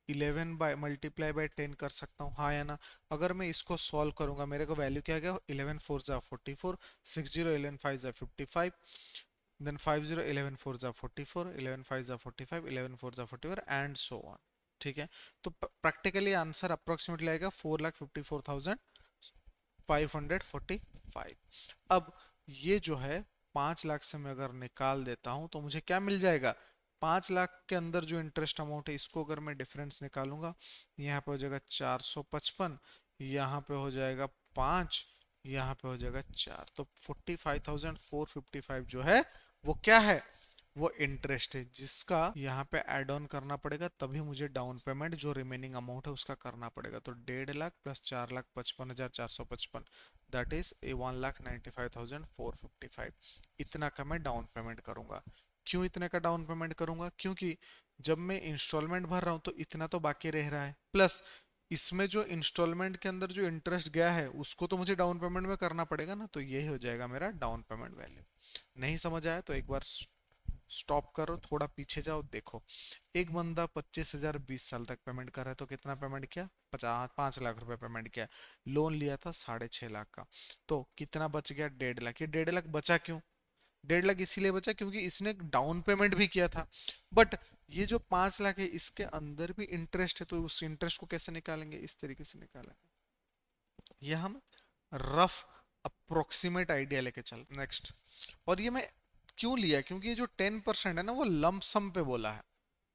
11 बाय मल्टीप्लाई बाय 10 कर सकता हूँ, हाँ या ना? अगर मैं इसको सॉल्व करूंगा, मेरे को वैल्यू क्या आ गया, 11 4 जा 44, 60 11 5 जा 55, देन 50 11 4 जा 44, 11 5 जा 45, 11 4 जा 44 एंड सो ऑन। ठीक है, तो प्रैक्टिकली आंसर अप्रोक्सीमेटली आएगा 4,54,545। अब ये जो है 5 लाख से मैं अगर निकाल देता हूं तो मुझे क्या मिल जाएगा, 5 लाख के अंदर जो इंटरेस्ट अमाउंट है, इसको अगर मैं डिफरेंस निकालूंगा, यहाँ पे हो जाएगा 455, यहाँ पे हो जाएगा 5, यहाँ पे हो जाएगा 4, तो 45,455 जो है वो क्या है, वो इंटरेस्ट है, जिसका यहाँ पे ऐड ऑन करना पड़ेगा, तभी मुझे डाउन पेमेंट जो रिमेनिंग अमाउंट है उसका करना पड़ेगा। तो 1.5 लाख प्लस 4,55,455, दैट इज 1,95,455। इतना का मैं डाउन पेमेंट करूंगा। क्यों इतने का डाउन पेमेंट करूंगा, क्योंकि जब मैं इंस्टॉलमेंट भर रहा हूं तो इतना तो बाकी रह रहा है, प्लस इसमें जो इंस्टॉलमेंट के अंदर जो इंटरेस्ट गया है उसको तो मुझे डाउन पेमेंट में करना पड़ेगा ना, तो यही हो जाएगा मेरा डाउन पेमेंट वैल्यू। नहीं समझ आया तो एक बार स्टॉप करो, थोड़ा पीछे जाओ, देखो एक बंदा 25,000 20 साल तक पेमेंट कर रहा है, तो कितना पेमेंट किया, 5 लाख रुपए पेमेंट किया। लोन लिया था 6.5 लाख का, तो कितना बच गया, 1.5 लाख। ये 1.5 लाख बचा क्यों, 1.5 लाख इसीलिए बचा क्योंकि इसने डाउन पेमेंट भी किया था। बट ये जो 5 लाख है इसके अंदर भी इंटरेस्ट है, तो उस इंटरेस्ट को कैसे निकालेंगे, इस तरीके से निकालेंगे। ये हम रफ अप्रोक्सीमेट आइडिया लेके चल। नेक्स्ट, और ये मैं क्यों लिया, क्योंकि ये जो 10% है ना, वो लंप सम पे बोला है,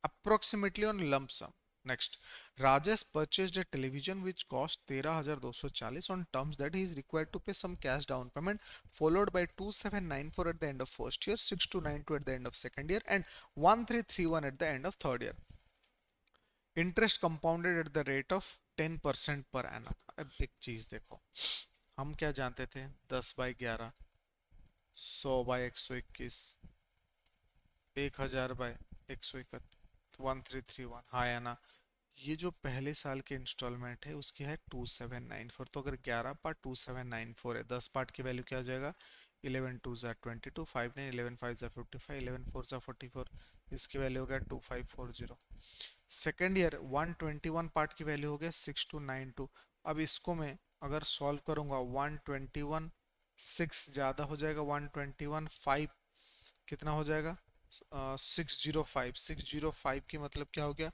approximately on lump sum. Next, Rajesh purchased a television which cost 13,240 on terms that he is required to pay some cash down payment, followed by 2,794 at the end of first year, 6,292 at the end of second year, and 1,331 at the end of third year. Interest compounded at the rate of 10% per annum. अब एक चीज देखो, हम क्या जानते थे, 10/11, 100/121, 1,000/121, 1,331, हाँ या ना? ये जो पहले साल के इंस्टॉलमेंट है उसकी है 2,794, तो अगर 11 पार्ट 2,794 है, 10 पार्ट की वैल्यू क्या हो जाएगा, 11 2 जा 22, 5 9, 11 5 जा 55, 11 4 जा 44, इसकी वैल्यू हो गया 2,540। सेकेंड ईयर 121 पार्ट की वैल्यू हो गया 6,292। अब इसको मैं अगर सॉल्व करूंगा, 121 6 ज्यादा हो जाएगा, 121 5 कितना हो जाएगा, 605, 605 की मतलब क्या हो गया,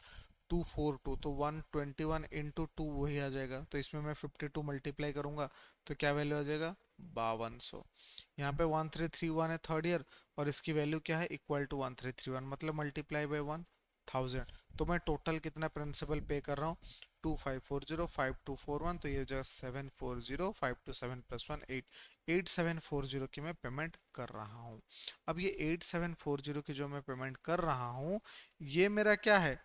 242, तो 121 इंटू 2 वही आ जाएगा, तो इसमें मैं 52 मल्टीप्लाई करूंगा तो क्या वैल्यू आ जाएगा, 5200। यहाँ पे 1,331 है थर्ड ईयर, और इसकी वैल्यू क्या है, इक्वल टू 1,331, मतलब मल्टीप्लाई बाय 1,000। तो मैं टोटल कितना प्रिंसिपल पे कर रहा हूँ, 2,540 5,241, तो ये हो जाएगा 740, 527 प्लस 1 8, 8,740 की मैं पेमेंट कर रहा हूँ। अब ये 8,740 की जो मैं पेमेंट कर रहा हूँ, ये मेरा क्या है,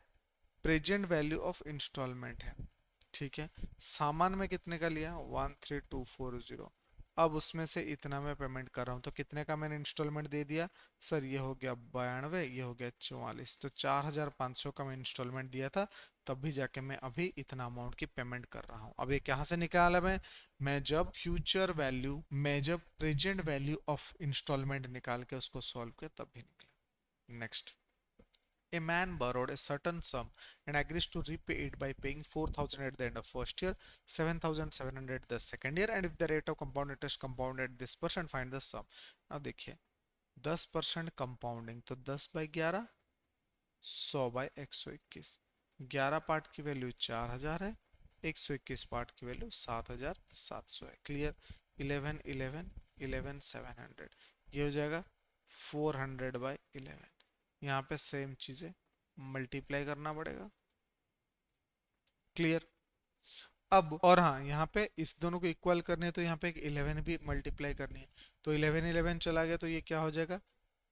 प्रेजेंट वैल्यू ऑफ इंस्टॉलमेंट है। ठीक है, सामान में कितने का लिया, 13,240, अब उसमें से इतना मैं पेमेंट कर रहा हूँ, तो कितने का मैंने इंस्टॉलमेंट दे दिया सर, ये हो गया 92, ये हो गया 44, तो 4,500 का मैं इंस्टॉलमेंट दिया था, तब भी जाके मैं अभी इतना अमाउंट की पेमेंट कर रहा हूँ। अब ये कहाँ से निकाला मैं जब फ्यूचर वैल्यू, मैं जब प्रेजेंट वैल्यू ऑफ इंस्टॉलमेंट निकाल के उसको सॉल्व किया तब भी निकला। Next, A man borrowed a certain sum and agrees to repay it by paying 4,000 at the end of first year, 7,700 the second year, and if the rate of compound interest compounded this percent, find the sum. now देखिए 10% compounding तो 10/11 100/121, 11 part की value 4000 है, 121 part की value 7700 है। Clear. 11 11 11 700, ये हो जाएगा 400/11। यहाँ पे सेम चीजें मल्टीप्लाई करना पड़ेगा। क्लियर। अब और हाँ, यहाँ पे इस दोनों को इक्वल करने है तो यहाँ पे एक 11 भी मल्टीप्लाई करनी है, तो 11 11 चला गया तो ये क्या हो जाएगा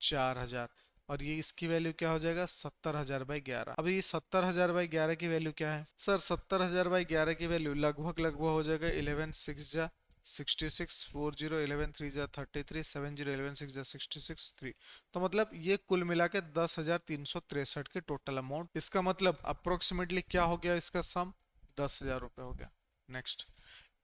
4000, और ये इसकी वैल्यू क्या हो जाएगा 70,000/11। अब ये 70,000/11 की वैल्यू क्या है सर, 70,000/11 की वैल्यू लगभग लगभग हो जाएगा 11 6 जा 66, 40 11 3 जा 33, 70 11 6 जा 66 3। तो मतलब ये कुल मिला के 10,363 के टोटल अमाउंट। इसका मतलब अप्रोक्सीमेटली क्या हो गया इसका सम, 10,000 रुपए हो गया। Next,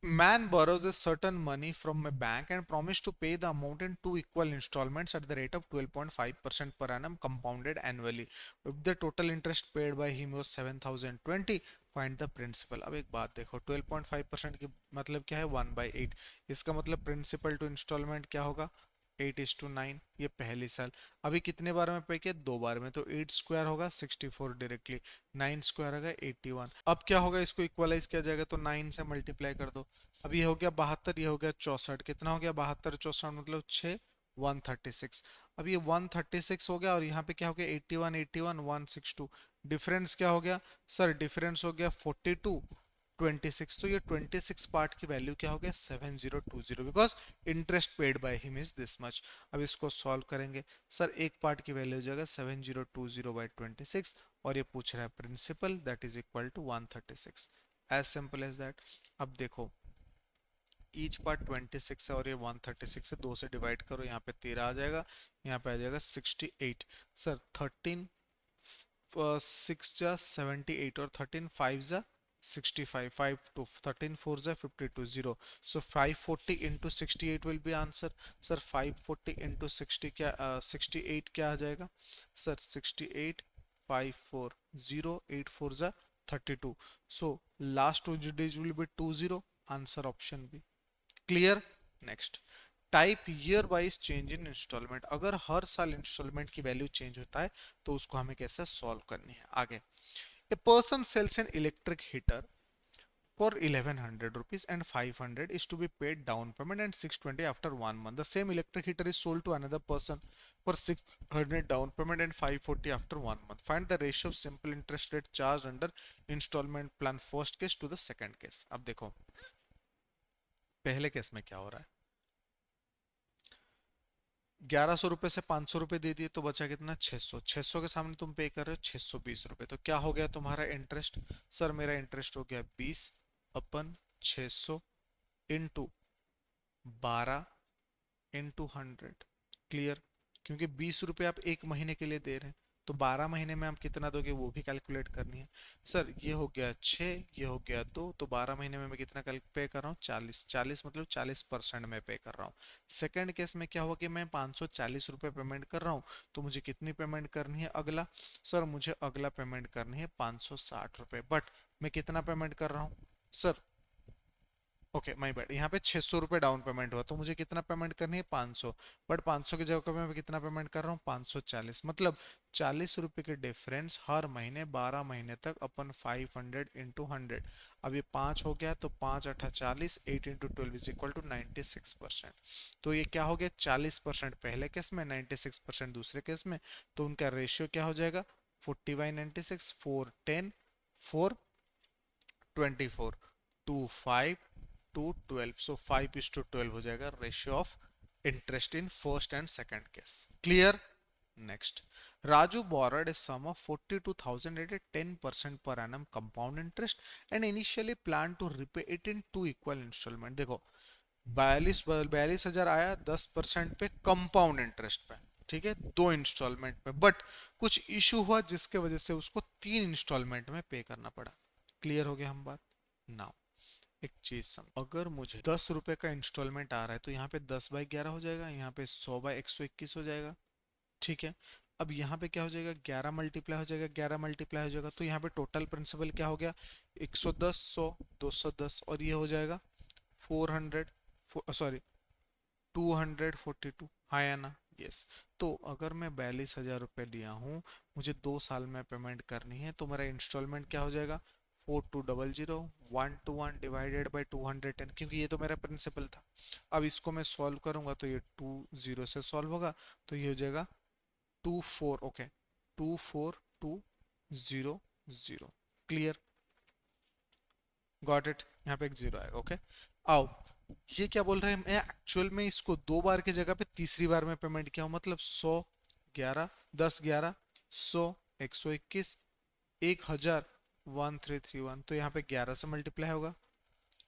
man borrows a certain money from a bank and promise to pay the amount in two equal installments at the rate of 12.5% per annum compounded annually. If the total interest paid by him was 7,020, find the principal. अब एक बात देखो, 12.5% की मतलब क्या है 1/8, इसका मतलब प्रिंसिपल टू इंस्टॉलमेंट क्या होगा 8:9। ये पहली साल। अभी कितने बार में पे किया, 2 बार में, तो 8 स्क्वायर होगा 64 डायरेक्टली, 9 स्क्वायर होगा 81। अब क्या होगा, इसको इक्वलाइज किया जाएगा तो 9 से मल्टीप्लाई कर दो। अब ये हो गया 72, ये हो गया 64, कितना हो गया 72 64 मतलब 6 136। अब ये 136 हो गया और यहाँ पे क्या हो गया 81 81 162। डिफरेंस क्या हो गया सर, डिफरेंस हो गया 42 26। तो ये 26 पार्ट की वैल्यू क्या हो गया 7020, because interest paid by him is this much. अब इसको सॉल्व करेंगे सर, एक पार्ट की वैल्यू हो जाएगा 7020/26, और ये पूछ रहा है principal that is equal to 136। As simple as that. अब देखो ईच पार्ट 26 है और ये 136 है, 2 से डिवाइड करो, यहाँ पे 13 आ जाएगा, यहाँ पे आ जाएगा 68। सर 13 6 जा 78 और 13 5 जा 65, 5 2 13 4 जा 52 0। सो 540 into 68 will be answer. Sir 540 into 60 क्या 68 क्या आ जाएगा सर 68 540 8 4 जा 32। So last two digit will be 20, answer option B. Clear. Next, type year wise change in instalment. अगर हर साल इंस्टॉलमेंट की वैल्यू चेंज होता है तो उसको हमें कैसे सॉल्व करनी है आगे। A person sells an electric heater for 1100 rupees and 500 is to be paid down payment and 620 after 1 month. The same electric heater is sold to another person for 600 down payment and 540 after 1 month. Find the ratio of simple interest rate charged under installment plan first case to the second case. अब देखो पहले case में क्या हो रहा है, 1100 रुपए से 500 रुपए दे दिए तो बचा कितना 600, 600 के सामने तुम पे कर रहे हो 620 रुपए, तो क्या हो गया तुम्हारा इंटरेस्ट सर, मेरा इंटरेस्ट हो गया 20/600 इंटू 12/100। क्लियर। क्योंकि 20 रुपए आप एक महीने के लिए दे रहे हैं तो 12 महीने में आप कितना दोगे वो भी कैलकुलेट करनी है। सर ये हो गया 6, ये हो गया 2, तो 12 महीने में मैं कितना पे कर रहा हूँ 40, 40 मतलब 40% में पे कर रहा हूँ। सेकंड केस में क्या हुआ कि मैं 540 रुपए पेमेंट कर रहा हूँ, तो मुझे कितनी पेमेंट करनी है अगला, सर मुझे अगला पेमेंट करनी है 560 रुपए, बट मैं कितना पेमेंट कर रहा हूँ सर, ओके माय बैड, यहाँ पे 600 रुपए डाउन पेमेंट हुआ तो मुझे कितना पेमेंट करनी है 500, बट 500 की जगह पे मैं कितना पेमेंट कर रहा हूँ 540, मतलब 40 रुपए के डिफरेंस हर महीने 12 महीने तक अपन 500 इंटू 100। अब ये 5 हो गया तो 5 8 40, 8 इंटू 12 इज इक्वल टू 96%। तो ये क्या हो गया 40% पहले केस में, 96% दूसरे केस में, तो उनका रेशियो क्या हो जाएगा 40/96, 4 10 4 24 2 5 टू 12, सो 5:12 हो जाएगा ratio of interest in first and second case. Clear. Next, Raju borrowed a sum of 42,000 at a 10% per annum compound interest and initially planned to repay it in two equal installment। देखो 42,000 आया 10% पे compound interest पे, ठीक है, 2 instalment में, but कुछ issue हुआ जिसके वजह से उसको 3 इंस्टॉलमेंट में पे करना पड़ा। क्लियर हो गया हम बात। नाउ एक चीज समझ, अगर मुझे 10 रुपए का इंस्टॉलमेंट आ रहा है तो यहाँ पे 10/11 हो जाएगा, यहाँ पे 100/121 हो जाएगा, ठीक है। अब यहाँ पे क्या हो जाएगा, 11 मल्टीप्लाई हो जाएगा, 11 मल्टीप्लाई हो जाएगा, तो यहाँ पे टोटल प्रिंसिपल क्या हो गया, 110, 100, 210, और ये हो जाएगा 400, सॉरी 242। हाँ या ना, यस। तो अगर मैं 42,000 रुपये लिया हूँ, मुझे 2 साल में पेमेंट करनी है, तो मेरा इंस्टॉलमेंट क्या हो जाएगा, 4200, 121 डिवाइडेड बाई 210, क्योंकि ये तो मेरा प्रिंसिपल था। अब इसको मैं सॉल्व करूंगा तो ये 20 से सॉल्व होगा, तो ये हो जाएगा 24, ओके, 24200। क्लियर, गॉट इट, यहाँ पे एक जीरो आएगा, ओके। आओ, ये क्या बोल रहे हैं, मैं एक्चुअल में इसको 2 बार की जगह पे तीसरी बार में पेमेंट किया हूँ, मतलब 100, 11, 10, 11, 100, 121, 1000, 1331, तो यहाँ पे 11 से मल्टीप्लाई होगा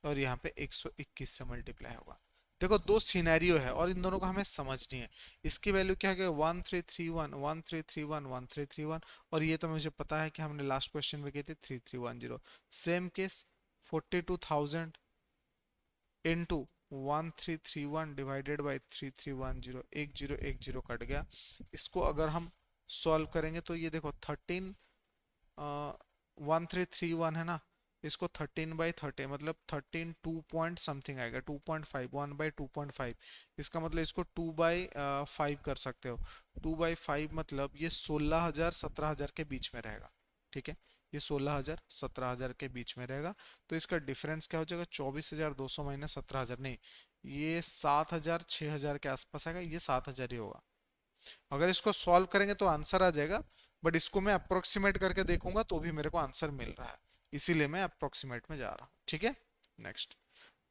और यहाँ पे 121 से मल्टीप्लाई होगा। देखो, दो सिनेरियो है और इन दोनों को हमें समझनी है। इसकी वैल्यू क्या है, 1331, 1331, 1331, और ये तो मुझे पता है कि हमने लास्ट क्वेश्चन में की थी 3310। Same case, 42,000 into 1331 divided by 3310, एक जीरो एक जीरो कट गया। इसको अगर हम सॉल्व करेंगे तो ये देखो 13, 1331 है ना, इसको 13/30 मतलब 13 टू पॉइंट समथिंग आएगा, 2.5, 1/2.5। इसका मतलब इसको 2/5 कर सकते हो। 2/5 मतलब ये 16,000 17,000 के बीच में रहेगा, ठीक है। ये 16,000 17,000 के बीच में रहेगा। तो इसका डिफरेंस क्या हो जाएगा, 24,200 माइनस 17,000, नहीं, ये 7,000 6,000 के आसपास आएगा, ये 7,000 ही होगा। अगर इसको सॉल्व करेंगे तो आंसर आ जाएगा, बट इसको मैं अप्रोक्सीमेट करके देखूंगा तो भी मेरे को आंसर मिल रहा है, इसीलिए मैं अप्रोक्सीमेट में जा रहा हूँ, ठीक है। Next,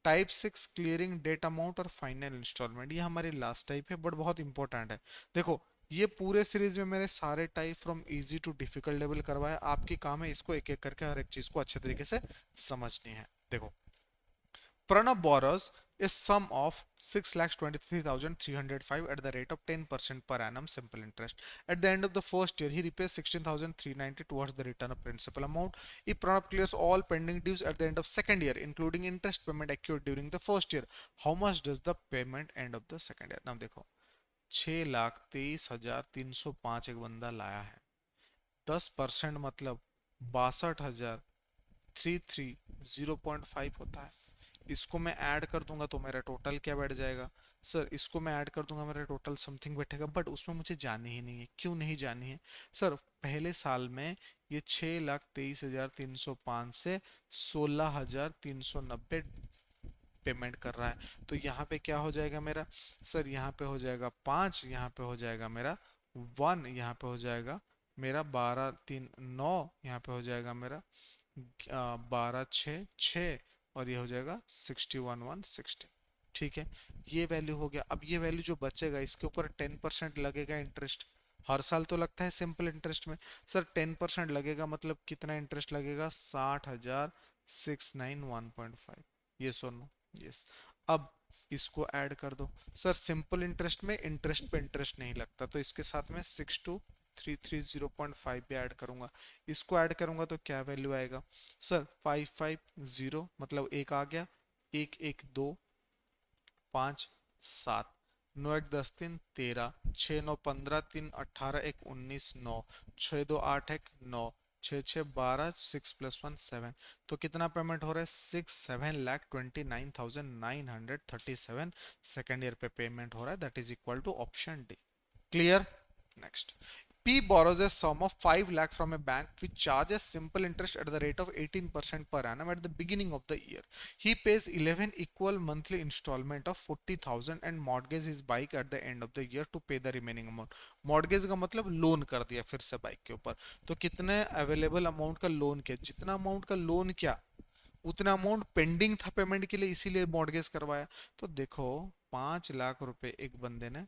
type 6 clearing date amount और फाइनल इंस्टॉलमेंट, ये हमारी लास्ट टाइप है बट बहुत इंपॉर्टेंट है। देखो, ये पूरे सीरीज में मैंने सारे type from easy to difficult level करवाया, आपकी काम है इसको एक एक करके हर एक चीज को अच्छे तरीके से समझनी है। देखो, Pranav borrows a sum of 6,23,305 at the rate of 10% per annum simple interest. At the end of the first year, he repays 16,390 towards the return of principal amount. If Pranav clears all pending dues at the end of second year, including interest payment accrued during the first year, how much does the payment end of the second year? Now देखो, 6,23,305 एक बंदा लाया है, 10% मतलब 62,330.5 होता है। इसको मैं ऐड कर दूंगा तो मेरा टोटल क्या बैठ जाएगा, सर इसको मैं ऐड कर दूंगा मेरा टोटल समथिंग बैठेगा, बट उसमें मुझे जानी ही नहीं है। क्यों नहीं जानी है सर, पहले साल में ये 6,23,305 से 16,390 पेमेंट कर रहा है, तो यहाँ पे क्या हो जाएगा मेरा, सर यहाँ पे हो जाएगा 5, यहाँ पे हो जाएगा मेरा 1, यहाँ पे हो जाएगा मेरा 12, 3, 9, यहाँ पे हो जाएगा मेरा 12, 6, 6, और ये हो जाएगा 61, 160, ठीक है। ये वैल्यू हो गया। अब ये वैल्यू जो बचेगा इसके ऊपर 10% लगेगा इंटरेस्ट, हर साल तो लगता है सिंपल इंटरेस्ट में। सर 10% लगेगा मतलब कितना इंटरेस्ट लगेगा, 60,691.5, ये सुनो, यस। अब इसको ऐड कर दो, सर सिंपल इंटरेस्ट में इंटरेस्ट पे इंटरेस्ट नहीं लगता, तो इसके साथ में 62,330.5 भी ऐड करूंगा। इसको ऐड करूंगा तो क्या वैल्यू आएगा, सर 550 मतलब एक आ गया, एक एक दो, 5, 7, 9 एक 10, 3 13, 6 9 15, 3 18, 1 19, 9, 6 2 8, 1 9, 6 6 12, 6 + 1 7, तो कितना पेमेंट हो रहा है, 6,729,937 सेकेंड ईयर पे पेमेंट हो रहा है, that is equal to option D. Clear. Next, P borrows a sum of 5 lakh from a bank which charges simple interest at the rate of 18% per annum at the beginning of the year. He pays 11 equal monthly installment of 40,000 and mortgage his bike at the end of the year to pay the remaining amount. Mortgage का मतलब loan कर दिया फिर से bike के ऊपर, तो कितने अवेलेबल अमाउंट का लोन किया, जितना अमाउंट का लोन किया उतना अमाउंट पेंडिंग था पेमेंट के लिए, इसीलिए मॉर्गेज करवाया। तो देखो, 5 लाख रुपए एक बंदे ने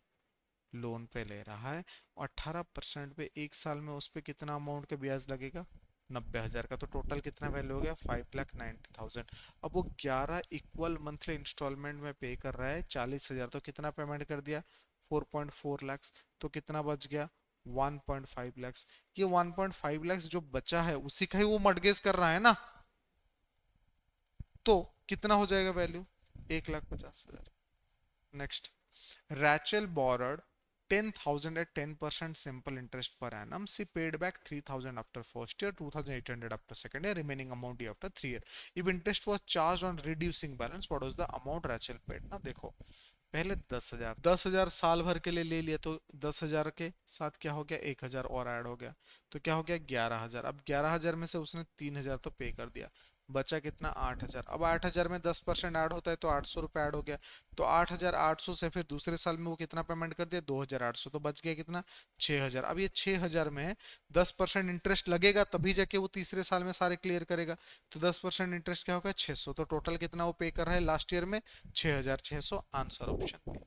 लोन पे ले रहा है, 18% पे एक साल में उस पे कितना अमाउंट का ब्याज लगेगा, 90,000 का, तो टोटल कितना वैल्यू हो गया, 5,90,000। अब वो 11 इक्वल मंथली इंस्टॉलमेंट में पे कर रहा है 40,000, तो कितना पेमेंट कर दिया, 4.4 लैक्स, तो कितना बच गया, 1.5 लैक्स। ये 1.5 लैक्स जो बचा है उसी का ही वो मॉर्गेज कर रहा है ना, तो कितना हो जाएगा value, 1,50,000। Next, Rachel borrowed 10,000 at 10% simple interest per annum. She paid back 3,000 after first year, 2,800 after second year, remaining amount due after 3 year. If interest was charged on reducing balance, what was the amount Rachel paid? ना देखो, पहले 10,000, 10,000 साल भर के लिए ले लिया, तो 10,000 के साथ क्या हो गया, 1,000 और ऐड हो गया, तो क्या हो गया 11,000। अब 11,000 में से उसने 3,000 तो पे कर दिया, बचा कितना 8,000। अब 8,000 में 10% ऐड होता है तो 800 रुपये ऐड हो गया, तो 8,800 से फिर दूसरे साल में वो कितना पेमेंट कर दिया, 2,800, तो बच गया कितना 6,000। अब ये 6,000 में 10% इंटरेस्ट लगेगा तभी जाके वो तीसरे साल में सारे क्लियर करेगा, तो 10% इंटरेस्ट क्या होगा 600, तो टोटल कितना वो पे कर रहा है लास्ट ईयर में 6,600। Answer option B.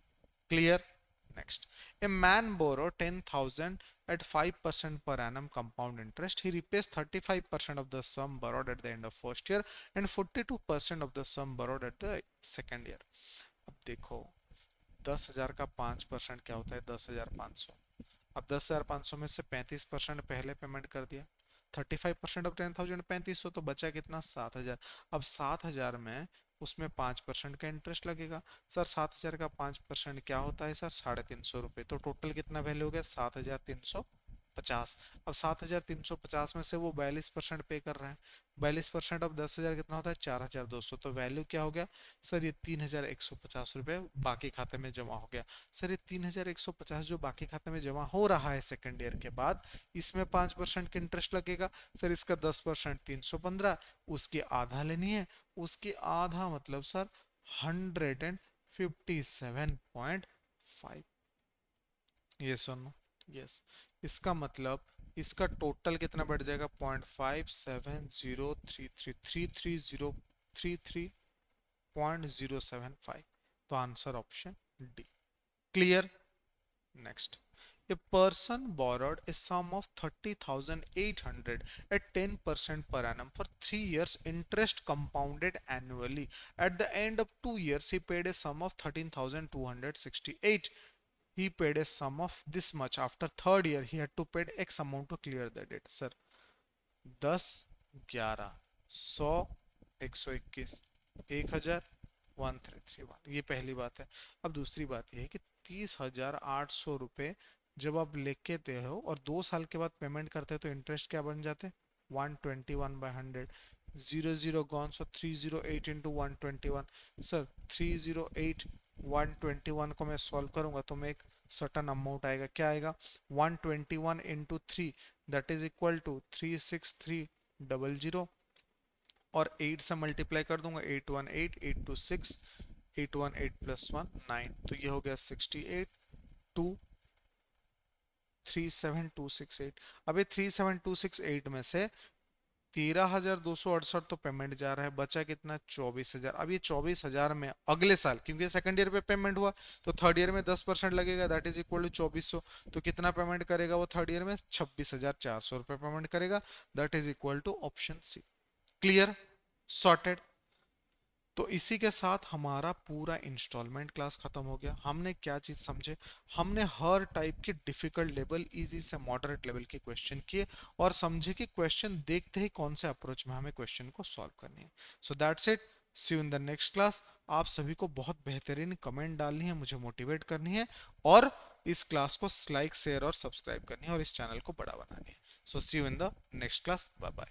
Clear. Next, a man borrowed 10,000 at 5% per annum compound interest. He repays 35% of the sum borrowed at the end of first year and 42% of the sum borrowed at the second year. अब देखो 10,000 का 5% क्या होता है 10,500। अब 10,500 में से 35% पहले पेमेंट कर दिया, 35% ऑफ 10,000 3500, तो बचा कितना 7,000। अब 7,000 में उसमें 5% का इंटरेस्ट लगेगा। सर 7,000 का 5% क्या होता है सर 350 रुपये, तो टोटल कितना वैल्यू हो गया 7,350। अब 7,350 में से वो 42% पे कर रहा है, 42% ऑफ 10,000 कितना होता है 4,200, तो वैल्यू क्या हो गया सर ये 3,150 रुपये बाकी खाते में जमा हो गया। सर ये 3,150 जो बाकी खाते में जमा हो रहा है सेकेंड ईयर के बाद, इसमें 5% का इंटरेस्ट लगेगा। सर इसका 10% 315, उसकी आधा लेनी है, उसकी आधा मतलब सर 157.5। ये सुनो, यस, इसका मतलब इसका टोटल कितना बढ़ जाएगा 0.5703333033.075, तो answer option D. Clear. Next, a person borrowed a sum of 30,800 at 10% per annum for 3 years, interest compounded annually. At the end of 2 years he paid a sum of 13,268. He paid a sum of this much. After third year he had to pay x amount to clear the debt. Sir 10, 11, 100, 121, 1,000, 1,331, ये पहली बात है। अब दूसरी बात यह है कि 30,800 रुपये जब आप लेके दे हो और 2 साल के बाद पेमेंट करते हैं तो इंटरेस्ट क्या बन जाते हैं 121/100। 0 गॉन, सो 308 इंटू 121। सर 308 121 को मैं सॉल्व करूंगा तो मैं एक सर्टन अमाउंट आएगा, क्या आएगा 121 into 3 that is equal to 36300, और 8 से मल्टीप्लाई कर दूंगा 818 826 818 प्लस 1 9, तो ये हो गया 68 2 37268। अब ये 37268 में से 13,268 तो पेमेंट जा रहा है, बचा कितना 24,000। अब ये 24,000 में अगले साल, क्योंकि सेकंड ईयर पे पेमेंट हुआ तो थर्ड ईयर में 10% लगेगा, दैट इज इक्वल टू 2400, तो कितना पेमेंट करेगा वो थर्ड ईयर में 26,400 रुपये पेमेंट करेगा, that is equal to option C. Clear, sorted. तो इसी के साथ हमारा पूरा इंस्टॉलमेंट क्लास खत्म हो गया। हमने क्या चीज समझे, हमने हर टाइप के डिफिकल्ट लेवल, इजी से मॉडरेट लेवल के क्वेश्चन किए और समझे कि क्वेश्चन देखते ही कौन से अप्रोच में हमें क्वेश्चन को सॉल्व करनी है। So that's it, see you in the next class. आप सभी को बहुत बेहतरीन कमेंट डालनी है, मुझे मोटिवेट करनी है, और इस क्लास को लाइक शेयर और सब्सक्राइब करनी है, और इस चैनल को बड़ा बनानी है। So see you in the next class, bye bye.